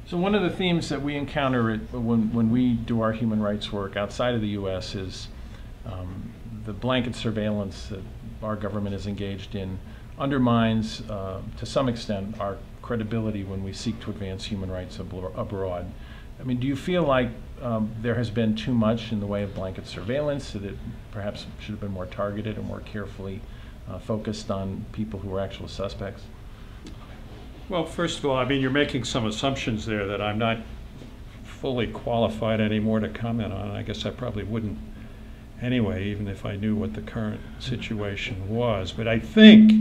So one of the themes that we encounter when we do our human rights work outside of the U.S. is the blanket surveillance that our government is engaged in undermines, to some extent, our credibility when we seek to advance human rights abroad. I mean, do you feel like there has been too much in the way of blanket surveillance, that it perhaps should have been more targeted or more carefully focused on people who are actual suspects? Well, first of all, I mean, you're making some assumptions there that I'm not fully qualified anymore to comment on. I guess I probably wouldn't anyway, even if I knew what the current situation was. But I think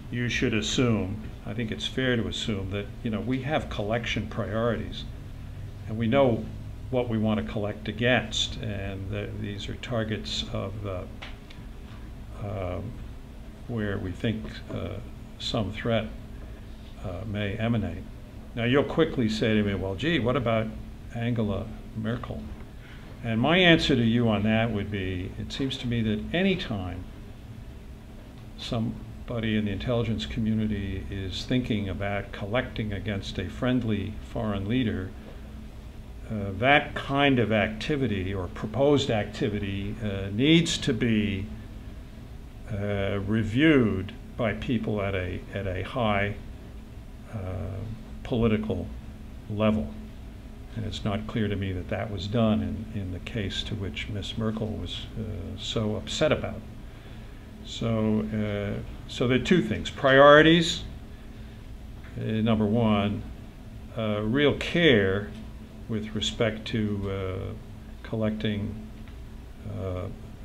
you should assume, I think it's fair to assume that, you know, we have collection priorities, and we know what we want to collect against, and these are targets of where we think some threat may emanate. Now, you'll quickly say to me, well, gee, what about Angela Merkel? And my answer to you on that would be, it seems to me that any time somebody in the intelligence community is thinking about collecting against a friendly foreign leader, that kind of activity or proposed activity needs to be reviewed by people at a high political level. And it's not clear to me that that was done in the case to which Miss Merkel was so upset about. So there are two things. Priorities, number one, real care with respect to collecting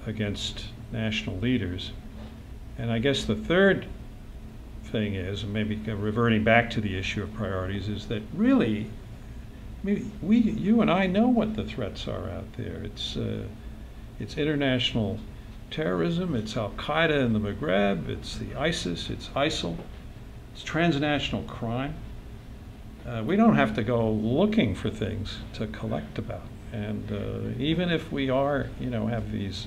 against national leaders. And I guess the third thing is, and maybe reverting back to the issue of priorities, is that really, I mean, you and I know what the threats are out there. It's international terrorism, it's Al-Qaeda in the Maghreb, it's the ISIS, it's ISIL, it's transnational crime. We don't have to go looking for things to collect about. And even if we are, you know, have these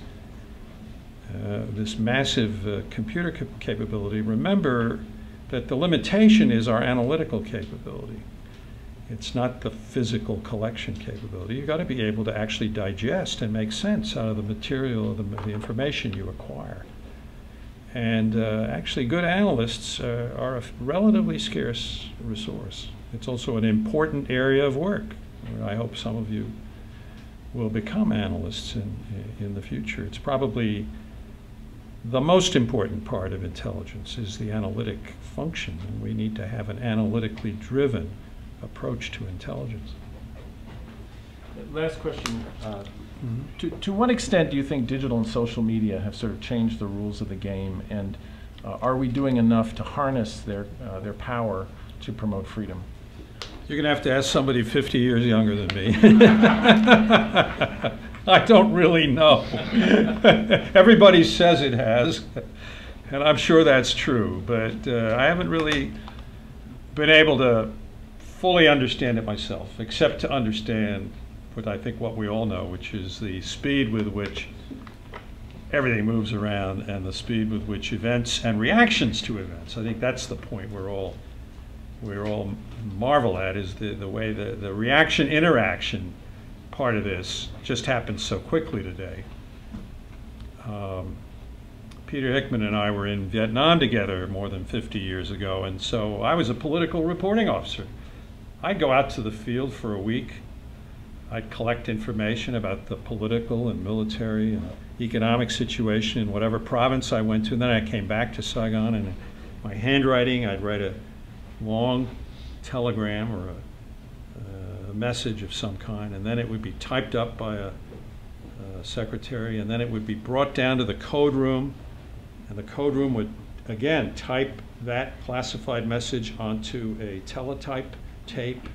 this massive computer capability, remember that the limitation is our analytical capability. It's not the physical collection capability. You've got to be able to actually digest and make sense out of the material, the information you acquire. And actually, good analysts are a relatively scarce resource. It's also an important area of work. I hope some of you will become analysts in the future. It's probably the most important part of intelligence is the analytic function, and we need to have an analytically driven approach to intelligence. Last question. To what extent do you think digital and social media have sort of changed the rules of the game, and are we doing enough to harness their power to promote freedom? You're going to have to ask somebody 50 years younger than me. I don't really know. Everybody says it has, and I'm sure that's true, but I haven't really been able to fully understand it myself, except to understand what we all know, which is the speed with which everything moves around and the speed with which events and reactions to events. I think that's the point we're all marvel at, is the way the reaction interaction part of this just happens so quickly today. Peter Hickman and I were in Vietnam together more than 50 years ago, and so I was a political reporting officer. I'd go out to the field for a week. I'd collect information about the political and military and economic situation in whatever province I went to, and then I came back to Saigon, and in my handwriting I'd write a long telegram or a message of some kind, and then it would be typed up by a secretary, and then it would be brought down to the code room, and the code room would again type that classified message onto a teletype tape,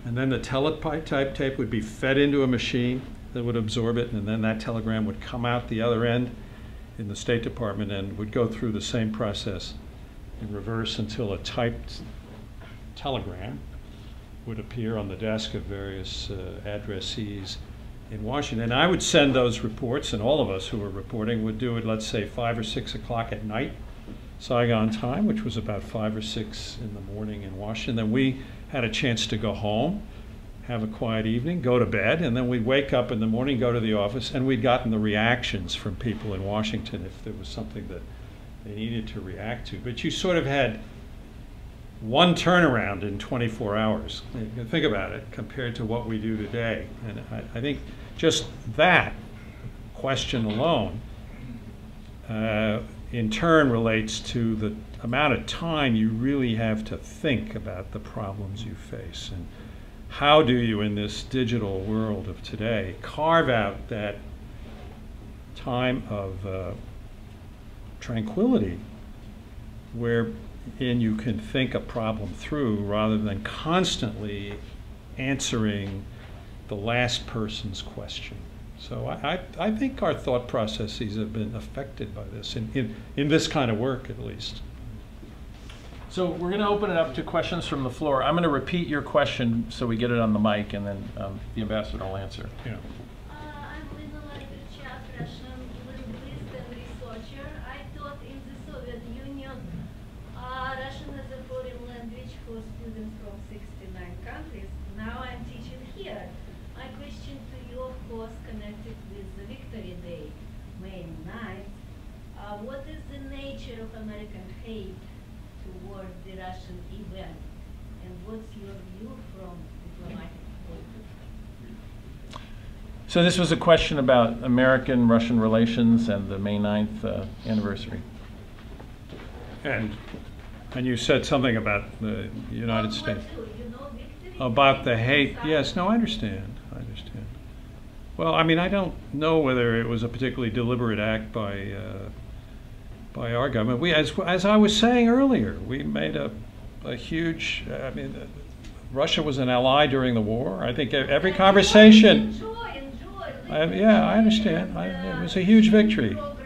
and then the teletype tape would be fed into a machine that would absorb it, and then that telegram would come out the other end in the State Department and would go through the same process in reverse until a typed telegram would appear on the desk of various addressees in Washington. And I would send those reports, and all of us who were reporting would do it, let's say, 5 or 6 o'clock at night, Saigon time, which was about 5 or 6 in the morning in Washington. Then we had a chance to go home, have a quiet evening, go to bed, and then we'd wake up in the morning, go to the office, and we'd gotten the reactions from people in Washington if there was something that they needed to react to. But you sort of had one turnaround in 24 hours. You can think about it compared to what we do today. And I think just that question alone in turn relates to the amount of time you really have to think about the problems you face. And how do you, in this digital world of today, carve out that time of tranquility wherein you can think a problem through rather than constantly answering the last person's question. So I think our thought processes have been affected by this, in this kind of work at least. So we're going to open it up to questions from the floor. I'm going to repeat your question so we get it on the mic, and then the ambassador will answer. Yeah. I'm Lina Latvich, Russian linguist and researcher. I thought in the Soviet Union, Russian is a foreign language for students from 69 countries. Now I'm teaching here. My question to you, of course, connected with the Victory Day, May 9th. What is the nature of American hate toward the Russian event, and what's your view from diplomatic point of view? So this was a question about American-Russian relations and the May 9th anniversary. And you said something about the United States. You know, Victory About Day the hate. is Yes, no, I understand. I understand. Well, I mean, I don't know whether it was a particularly deliberate act by our government. We, as I was saying earlier, we made a huge, I mean, Russia was an ally during the war. I think every conversation. Enjoy. Yeah, I understand. It was a huge victory. What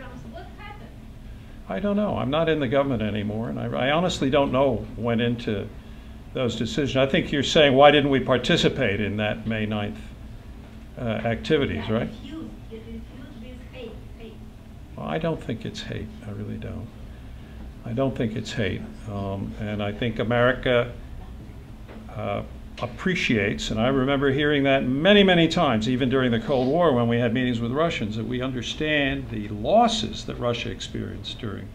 happened? I don't know. I'm not in the government anymore, and I honestly don't know what went into those decisions. I think you're saying, why didn't we participate in that May 9th activities, right? It is used with hate. Well, I don't think it's hate. I really don't. I don't think it's hate. And I think America appreciates, and I remember hearing that many, many times, even during the Cold War when we had meetings with Russians, that we understand the losses that Russia experienced during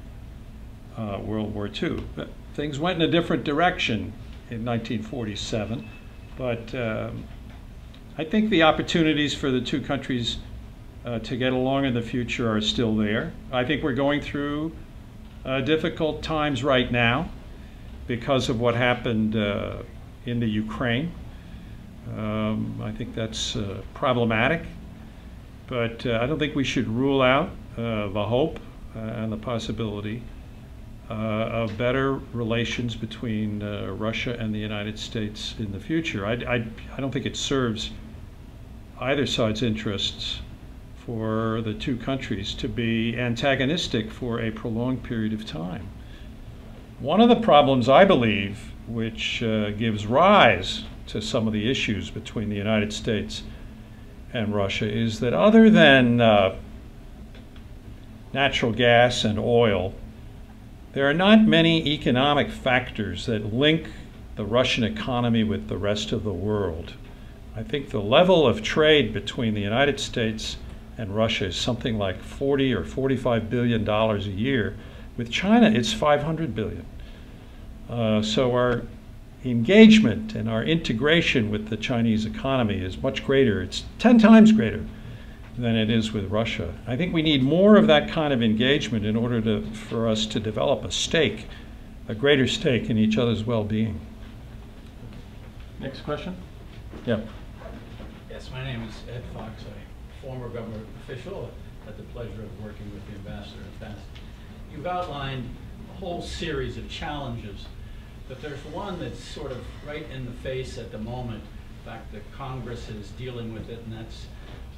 World War II. But things went in a different direction in 1947, but I think the opportunities for the two countries to get along in the future are still there. I think we're going through difficult times right now because of what happened in the Ukraine. I think that's problematic, but I don't think we should rule out the hope and the possibility of better relations between Russia and the United States in the future. I don't think it serves either side's interests for the two countries to be antagonistic for a prolonged period of time. One of the problems, I believe, which gives rise to some of the issues between the United States and Russia is that other than natural gas and oil, there are not many economic factors that link the Russian economy with the rest of the world. I think the level of trade between the United States and Russia is something like $40 or $45 billion a year. With China, it's $500 billion. So our engagement and our integration with the Chinese economy is much greater. It's 10 times greater than it is with Russia. I think we need more of that kind of engagement in order for us to develop a greater stake in each other's well-being. Next question? Yeah. Yes, my name is Ed Fox, a former government official. Had the pleasure of working with the ambassador in the past. You've outlined a whole series of challenges, but there's one that's sort of right in the face at the moment. In fact, the Congress is dealing with it, and that's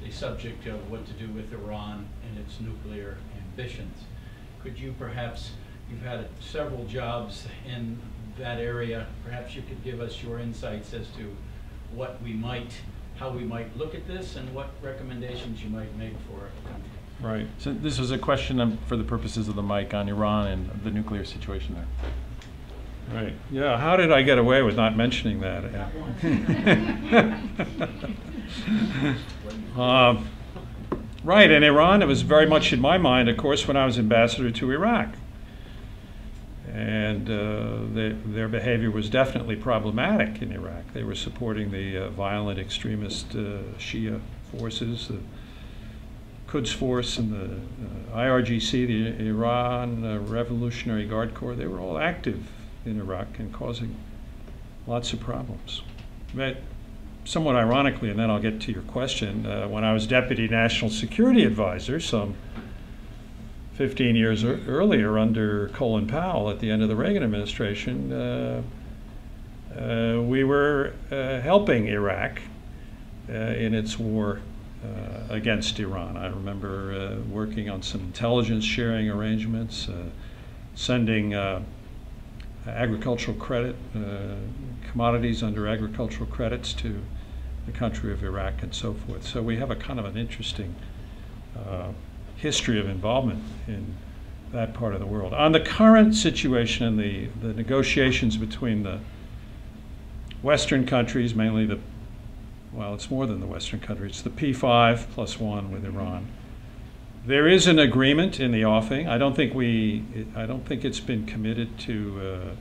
the subject of what to do with Iran and its nuclear ambitions. Could you perhaps, you've had several jobs in that area. Perhaps you could give us your insights as to how we might look at this and what recommendations you might make for a country. Right. So this was a question for the purposes of the mic on Iran and the nuclear situation there. Right. Yeah, how did I get away with not mentioning that? Right, in Iran, it was very much in my mind, of course, when I was ambassador to Iraq. And their behavior was definitely problematic in Iraq. They were supporting the violent extremist Shia forces, the Quds Force and the IRGC, the Iran Revolutionary Guard Corps. They were all active in Iraq and causing lots of problems. But somewhat ironically, and then I'll get to your question, when I was Deputy National Security Advisor some 15 years earlier under Colin Powell at the end of the Reagan administration, we were helping Iraq in its war against Iran. I remember working on some intelligence sharing arrangements, sending agricultural credit, commodities under agricultural credits to the country of Iraq and so forth. So we have a kind of an interesting history of involvement in that part of the world. On the current situation and the negotiations between the Western countries, mainly well, it's more than the Western countries, it's the P5 plus one with Iran. There is an agreement in the offing. I don't think it's been committed to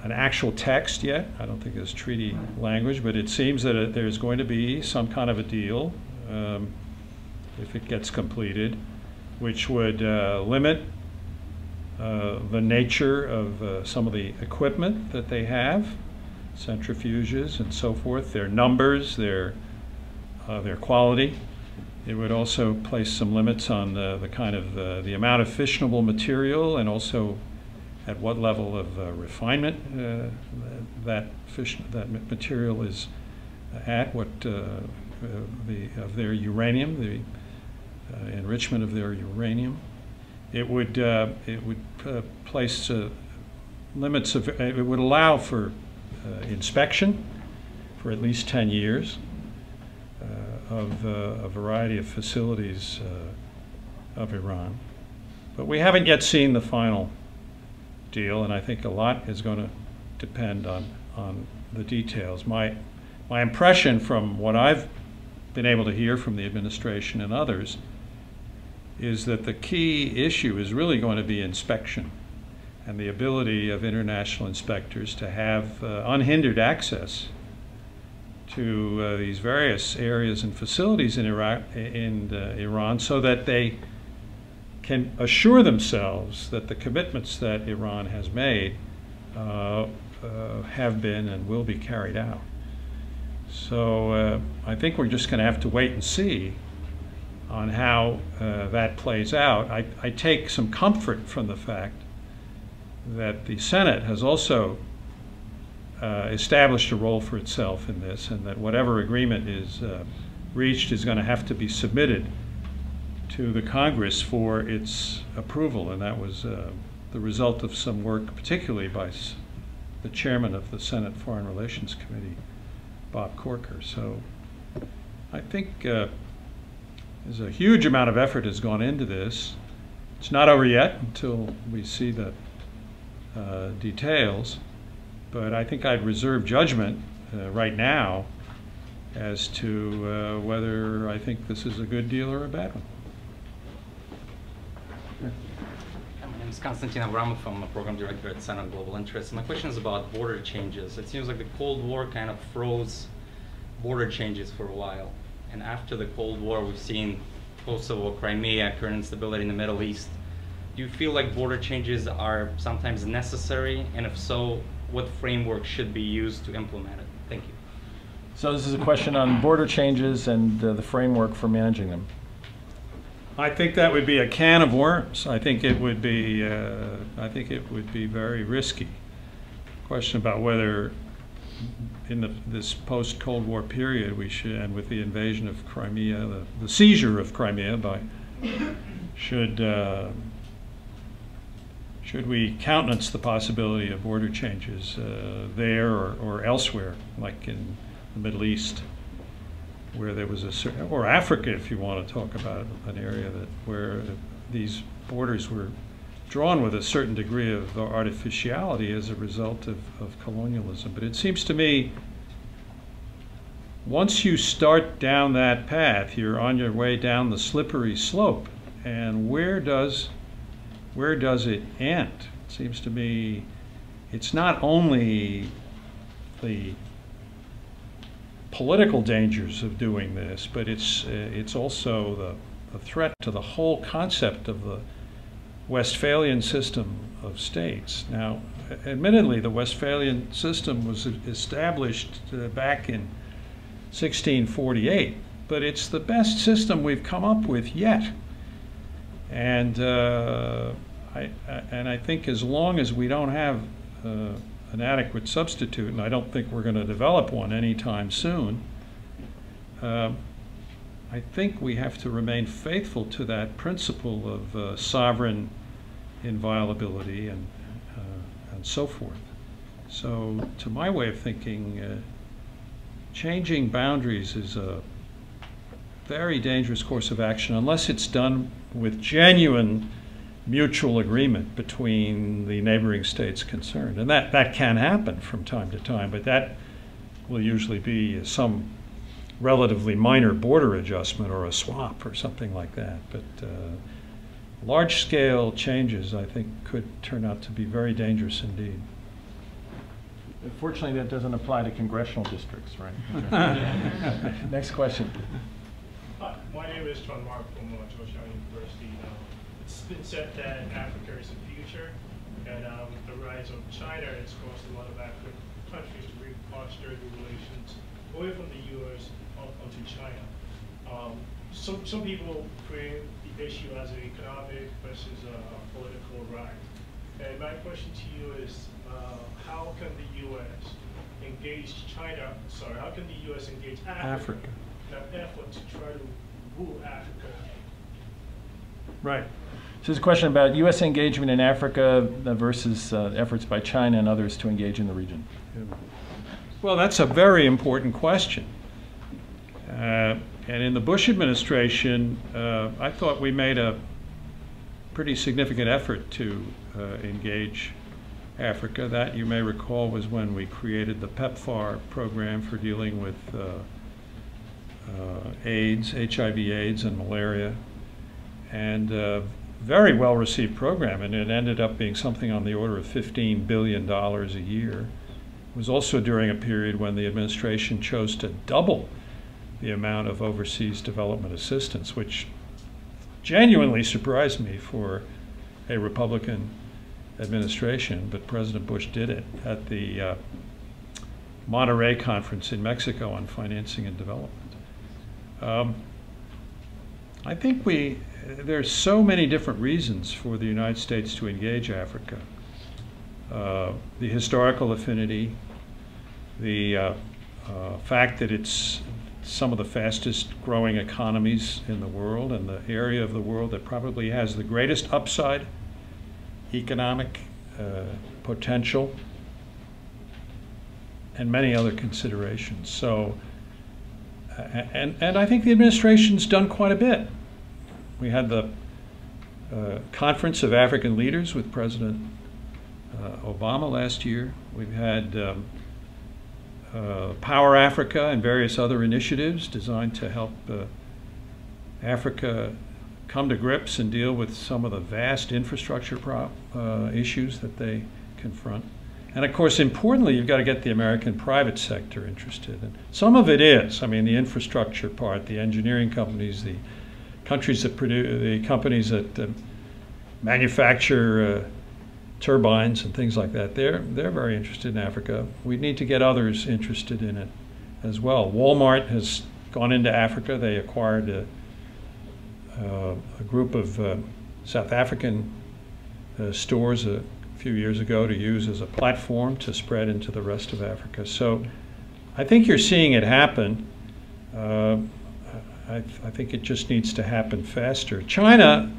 an actual text yet. I don't think there's treaty language, but it seems that there's going to be some kind of a deal if it gets completed, which would limit the nature of some of the equipment that they have, centrifuges and so forth, their numbers, their quality. It would also place some limits on the kind of the amount of fissionable material, and also at what level of refinement that material is at, what of their uranium, the enrichment of their uranium. It would place limits of. It would allow for inspection for at least 10 years. Of a variety of facilities of Iran. But we haven't yet seen the final deal, and I think a lot is going to depend on the details. My impression from what I've been able to hear from the administration and others is that the key issue is really going to be inspection and the ability of international inspectors to have unhindered access to these various areas and facilities in Iran, so that they can assure themselves that the commitments that Iran has made have been and will be carried out. So I think we're just going to have to wait and see on how that plays out. I take some comfort from the fact that the Senate has also established a role for itself in this, and that whatever agreement is reached is going to have to be submitted to the Congress for its approval, and that was the result of some work, particularly by the chairman of the Senate Foreign Relations Committee, Bob Corker. So I think there's a huge amount of effort has gone into this. It's not over yet until we see the details. But I think I'd reserve judgment right now as to whether I think this is a good deal or a bad one. My name is Konstantin Avramov. I'm a program director at Center Global Interests. My question is about border changes. It seems like the Cold War kind of froze border changes for a while. And after the Cold War, we've seen Kosovo, Crimea, current instability in the Middle East. Do you feel like border changes are sometimes necessary? And if so, what framework should be used to implement it? Thank you. So this is a question on border changes and the framework for managing them. I think that would be a can of worms. I think it would be very risky. Question about whether in this post-Cold War period we should, and with the invasion of Crimea, the seizure of Crimea by, should should we countenance the possibility of border changes there or elsewhere, like in the Middle East, where there was a certain, or Africa, if you want to talk about an area where these borders were drawn with a certain degree of artificiality as a result of colonialism. But it seems to me, once you start down that path, you're on your way down the slippery slope. And where does it end? It seems to me it's not only the political dangers of doing this, but it's also the threat to the whole concept of the Westphalian system of states. Now, admittedly, the Westphalian system was established back in 1648, but it's the best system we've come up with yet. And I think as long as we don't have an adequate substitute, and I don't think we're going to develop one anytime soon, I think we have to remain faithful to that principle of sovereign inviolability and so forth. So, to my way of thinking, changing boundaries is a very dangerous course of action unless it's done with genuine mutual agreement between the neighboring states concerned. And that can happen from time to time, but that will usually be some relatively minor border adjustment or a swap or something like that. But large-scale changes, I think, could turn out to be very dangerous indeed. Fortunately, that doesn't apply to congressional districts, right? Next question. Hi, my name is John Mark from Georgetown University. It's been said that Africa is the future, and with the rise of China, it's caused a lot of African countries to reposture the relations away from the U.S. onto China. Some people frame the issue as an economic versus a political right. And my question to you is, how can the U.S. engage China? Sorry, how can the U.S. engage Africa in an effort to try to rule Africa? Right. So there's a question about U.S. engagement in Africa versus efforts by China and others to engage in the region. Well, that's a very important question. And in the Bush administration, I thought we made a pretty significant effort to engage Africa. That, you may recall, was when we created the PEPFAR program for dealing with AIDS, HIV/AIDS, and malaria. And very well received program, and it ended up being something on the order of $15 billion a year. It was also during a period when the administration chose to double the amount of overseas development assistance, which genuinely surprised me for a Republican administration, but President Bush did it at the Monterrey conference in Mexico on financing and development. I think there's so many different reasons for the United States to engage Africa. The historical affinity, the fact that it's some of the fastest growing economies in the world and the area of the world that probably has the greatest upside, economic potential, and many other considerations. So, and I think the administration's done quite a bit. We had the Conference of African Leaders with President Obama last year. We've had Power Africa and various other initiatives designed to help Africa come to grips and deal with some of the vast infrastructure issues that they confront. And of course, importantly, you've got to get the American private sector interested. And some of it is, I mean, the infrastructure part, the engineering companies, the countries that produce, the companies that manufacture turbines and things like that. They're very interested in Africa. We need to get others interested in it as well. Walmart has gone into Africa. They acquired a group of South African stores a few years ago to use as a platform to spread into the rest of Africa. So I think you're seeing it happen. I think it just needs to happen faster. China,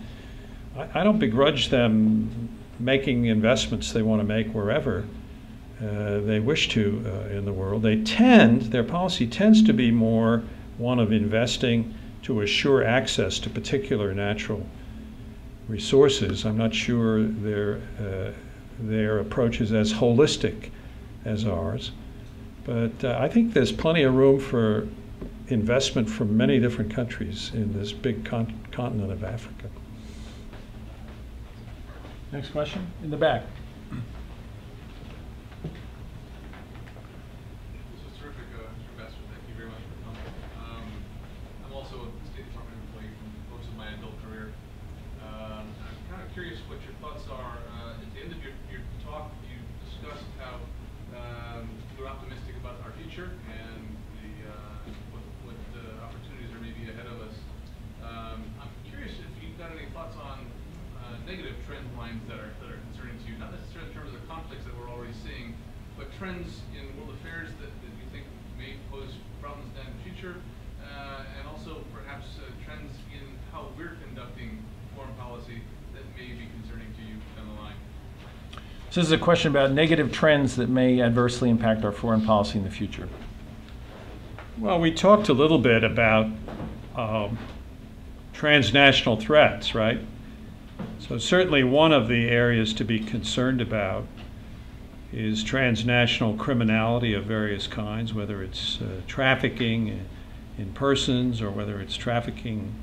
I don't begrudge them making investments they want to make wherever they wish to in the world. Their policy tends to be more one of investing to assure access to particular natural resources. I'm not sure their approach is as holistic as ours, but I think there's plenty of room for investment from many different countries in this big continent of Africa. Next question, in the back. This was terrific, Mr. Ambassador. Thank you very much for coming. I'm also a State Department employee for most of my adult career. I'm kind of curious what your thoughts are. At the end of your talk, you discussed how you're optimistic about our future and what opportunities are maybe ahead of us. I'm curious if you've got any thoughts on negative trend lines that are concerning to you, not necessarily in terms of conflicts that we're already seeing, but trends in world affairs that you think may pose problems down in the future, and also perhaps trends in how we're conducting foreign policy that may be concerning to you down the line. So this is a question about negative trends that may adversely impact our foreign policy in the future. Well, we talked a little bit about transnational threats, right? So certainly one of the areas to be concerned about is transnational criminality of various kinds, whether it's trafficking in persons or whether it's trafficking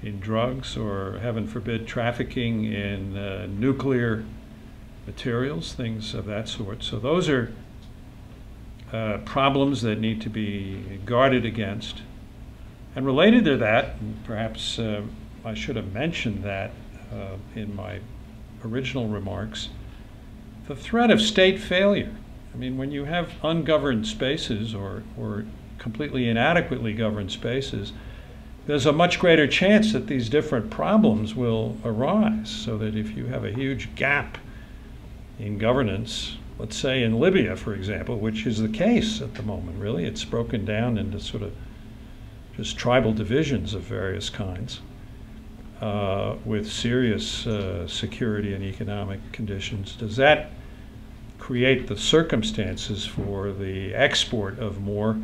in drugs or, heaven forbid, trafficking in nuclear materials, things of that sort. So those are problems that need to be guarded against. And related to that, and perhaps I should have mentioned that in my original remarks, the threat of state failure. I mean, when you have ungoverned spaces or completely inadequately governed spaces, there's a much greater chance that these different problems will arise, so that if you have a huge gap in governance, let's say in Libya, for example, which is the case at the moment, really, it's broken down into sort of just tribal divisions of various kinds. With serious security and economic conditions. Does that create the circumstances for the export of more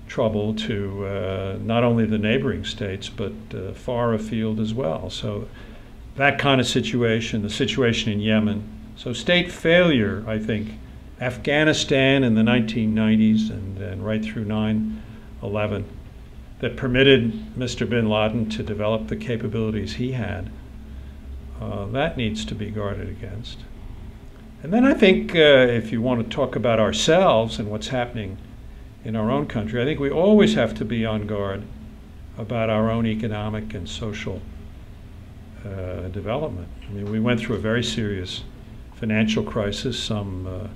trouble to not only the neighboring states, but far afield as well? So that kind of situation, the situation in Yemen. So state failure, I think, Afghanistan in the 1990s and right through 9/11, that permitted Mr. bin Laden to develop the capabilities he had, that needs to be guarded against. And then I think if you want to talk about ourselves and what's happening in our own country, I think we always have to be on guard about our own economic and social development. I mean, we went through a very serious financial crisis some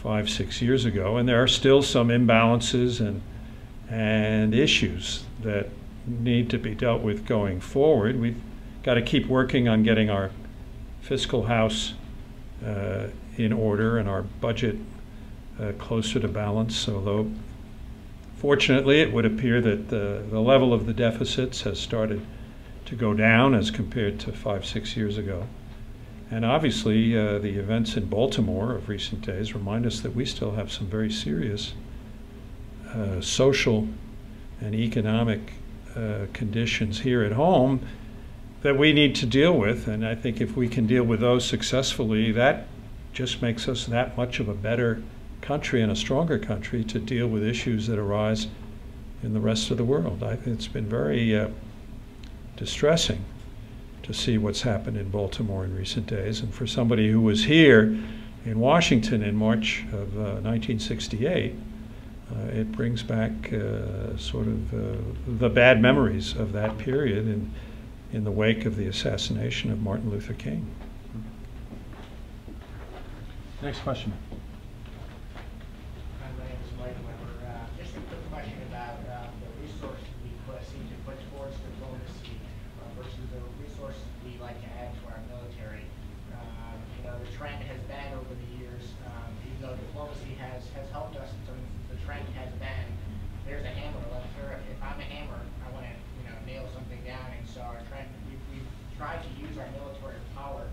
5-6 years ago, and there are still some imbalances and issues that need to be dealt with going forward. We've got to keep working on getting our fiscal house in order and our budget closer to balance, although fortunately it would appear that the level of the deficits has started to go down as compared to 5-6 years ago. And obviously the events in Baltimore of recent days remind us that we still have some very serious social and economic conditions here at home that we need to deal with. And I think if we can deal with those successfully, that just makes us that much of a better country and a stronger country to deal with issues that arise in the rest of the world. It's been very distressing to see what's happened in Baltimore in recent days. And for somebody who was here in Washington in March of 1968, it brings back sort of the bad memories of that period in the wake of the assassination of Martin Luther King. Next question. My name is Mike Weber. Just a quick question about the resources we seem to put towards diplomacy versus the resources we like to add to our military. The trend has been over the years, even though diplomacy has helped us, the trend has been, there's a hammer left here. If I'm a hammer, I want to nail something down. And so our trend, we've tried to use our military power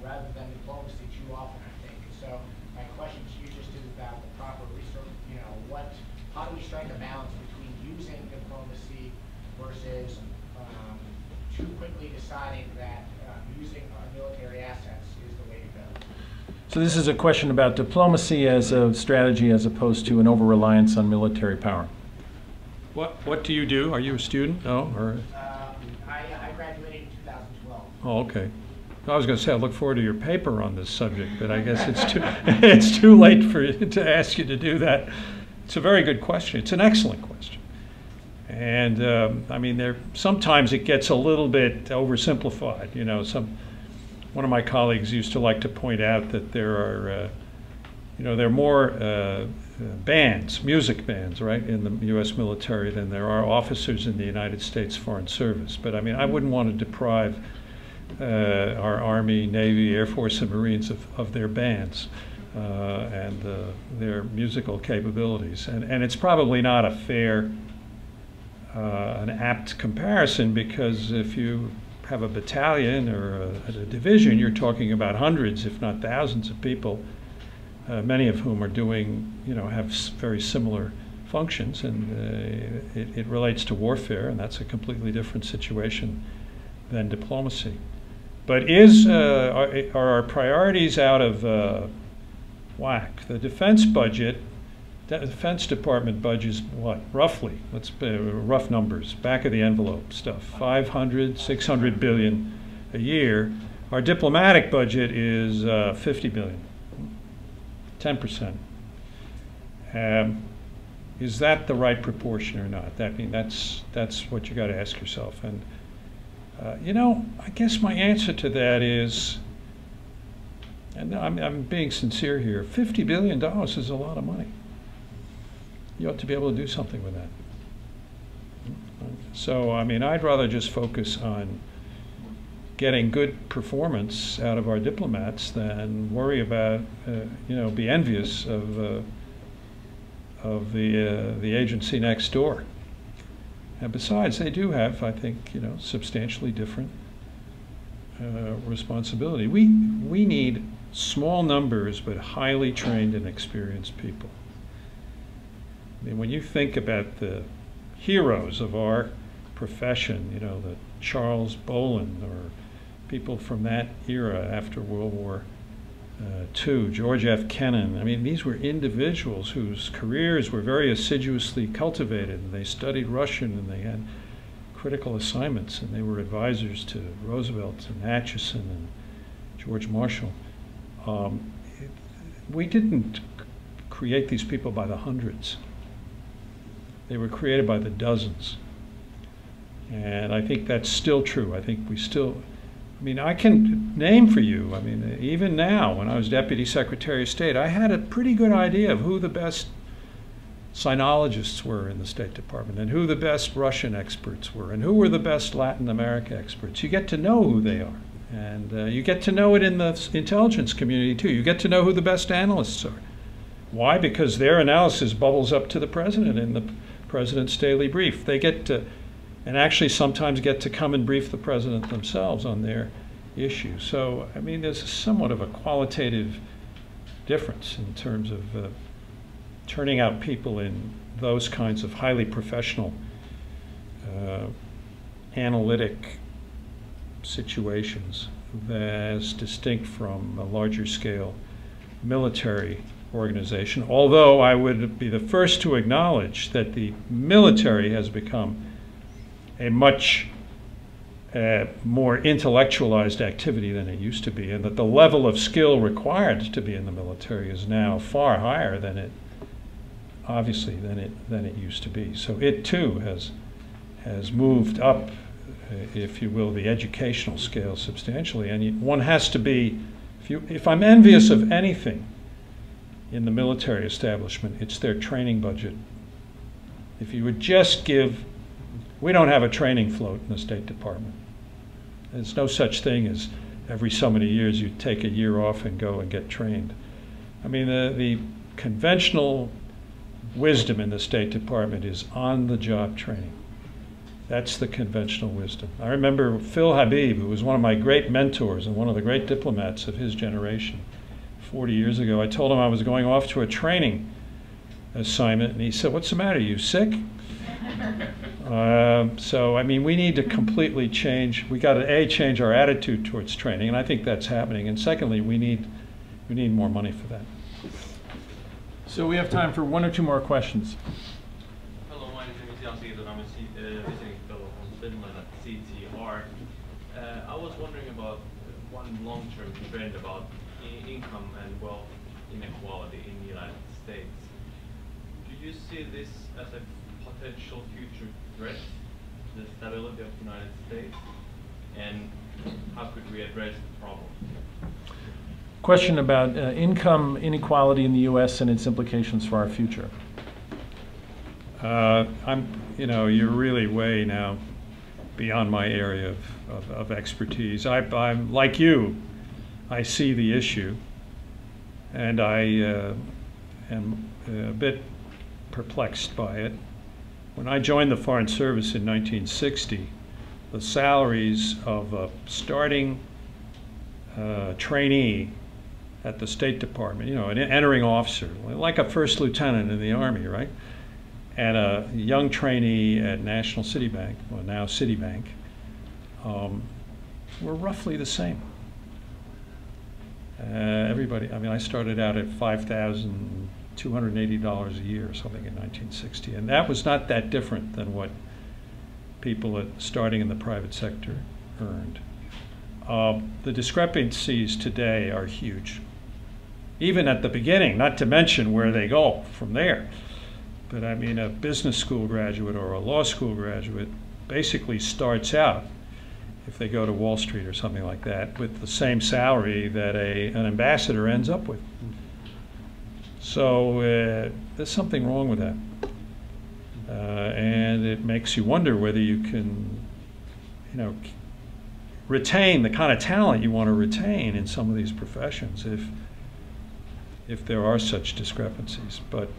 rather than diplomacy too often, I think. So my question to you just is about the proper resource, how do we strike a balance between using diplomacy versus too quickly deciding that using our military assets is the way to go? So this is a question about diplomacy as a strategy as opposed to an over-reliance on military power. What do you do? Are you a student? No, or? I graduated in 2012. Oh, okay. I was going to say I look forward to your paper on this subject, but I guess it's too it's too late to ask you to do that. It's a very good question. It's an excellent question, and I mean, sometimes it gets a little bit oversimplified. You know, one of my colleagues used to like to point out that there are more bands, music bands, right, in the U.S. military than there are officers in the United States Foreign Service. But I mean, I wouldn't want to deprive our Army, Navy, Air Force, and Marines of their bands and their musical capabilities. And it's probably not a fair, an apt comparison, because if you have a battalion or a division, you're talking about hundreds, if not thousands of people, many of whom are doing, have very similar functions, and it relates to warfare, and that's a completely different situation than diplomacy. But are our priorities out of whack? The defense budget, the Defense Department budget is what, roughly, let's rough numbers, back of the envelope stuff, 500, 600 billion a year. Our diplomatic budget is 50 billion. 10%. Is that the right proportion or not? That's what you got to ask yourself. And I guess my answer to that is, and I'm being sincere here, $50 billion is a lot of money. You ought to be able to do something with that. So, I mean, I'd rather just focus on getting good performance out of our diplomats than worry about, be envious of the agency next door. And besides, they do have, I think, substantially different responsibility. We need small numbers but highly trained and experienced people. I mean, when you think about the heroes of our profession, the Charles Boland or people from that era after World War II, George F. Kennan. I mean, these were individuals whose careers were very assiduously cultivated, and they studied Russian, and they had critical assignments, and they were advisors to Roosevelt and Atchison and George Marshall. We didn't create these people by the hundreds. They were created by the dozens. And I think that's still true. I think I can name for you, even now, when I was Deputy Secretary of State, I had a pretty good idea of who the best sinologists were in the State Department, and who the best Russian experts were, and who were the best Latin America experts. You get to know who they are. And you get to know it in the intelligence community, too. You get to know who the best analysts are. Why? Because their analysis bubbles up to the president in the president's daily brief. They get to, and actually sometimes get to come and brief the president themselves on their issue. So, there's somewhat of a qualitative difference in terms of turning out people in those kinds of highly professional, analytic situations as distinct from a larger scale military organization. Although I would be the first to acknowledge that the military has become a much more intellectualized activity than it used to be, and that the level of skill required to be in the military is now far higher than it used to be. So it too has moved up, if you will, the educational scale substantially. And one has to be, if I'm envious of anything in the military establishment, it's their training budget. If you would just we don't have a training float in the State Department. There's no such thing as every so many years you take a year off and go and get trained. The conventional wisdom in the State Department is on-the-job training. That's the conventional wisdom. I remember Phil Habib, who was one of my great mentors and one of the great diplomats of his generation, 40 years ago. I told him I was going off to a training assignment, and he said, "What's the matter? You sick?" So, I mean, we need to completely change. We got to change our attitude towards training, and I think that's happening. And secondly, we need more money for that. So we have time for one or two more questions. Hello, my name is Yasin, and I'm a visiting fellow from Finland at CTR. I was wondering about one long-term trend about income and wealth inequality in the United States. Do you see this as a potential future threat to the stability of the United States? And how could we address the problem? Question about income inequality in the U.S. and its implications for our future. You're really way now beyond my area of expertise. I'm like you. I see the issue, and I am a bit perplexed by it. When I joined the Foreign Service in 1960, the salaries of a starting trainee at the State Department, an entering officer, like a first lieutenant in the Army, right? And a young trainee at National Citibank, well, now Citibank, were roughly the same. Everybody, I started out at $5,280 a year or something in 1960, and that was not that different than what people starting in the private sector earned. The discrepancies today are huge, even at the beginning, not to mention where they go from there. But a business school graduate or a law school graduate basically starts out, if they go to Wall Street or something like that, with the same salary that an ambassador ends up with. So there's something wrong with that. And it makes you wonder whether you can, retain the kind of talent you want to retain in some of these professions if there are such discrepancies. But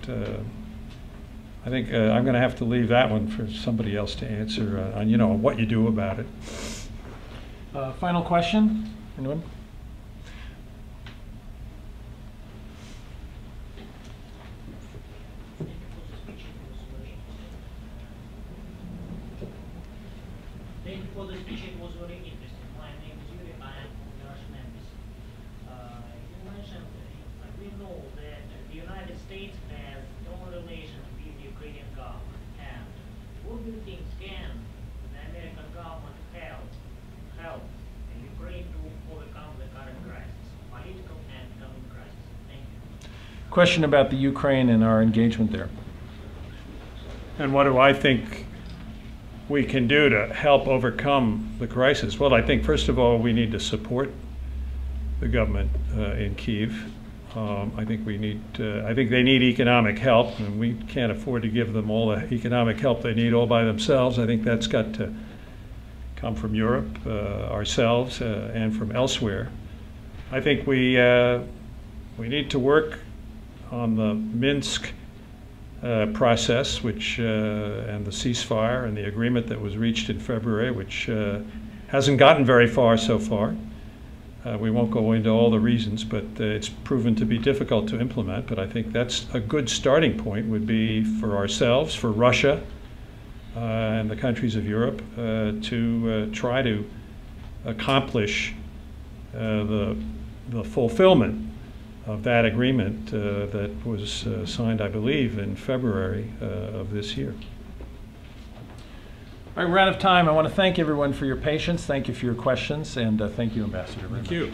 I think I'm going to have to leave that one for somebody else to answer on what you do about it. Final question? Anyone? Thank you for the speech. It was very interesting. My name is Yuri. I am from the Russian Embassy. You mentioned we know that the United States has no relations with the Ukrainian government. And what do you think can the American government help Ukraine to overcome the current crisis, political and economic crisis? Thank you. Question about the Ukraine and our engagement there. And what do I think we can do to help overcome the crisis? Well, I think first of all we need to support the government in Kyiv. I think they need economic help, and we can't afford to give them all the economic help they need all by themselves. I think that's got to come from Europe, ourselves, and from elsewhere. I think we need to work on the Minsk process, which and the ceasefire and the agreement that was reached in February, which hasn't gotten very far so far. We won't go into all the reasons, but it's proven to be difficult to implement. But I think that's a good starting point, would be for ourselves, for Russia, and the countries of Europe to try to accomplish the fulfillment of that agreement that was signed, I believe, in February of this year. All right, we're out of time. I want to thank everyone for your patience. Thank you for your questions, and thank you, Ambassador. Thank you.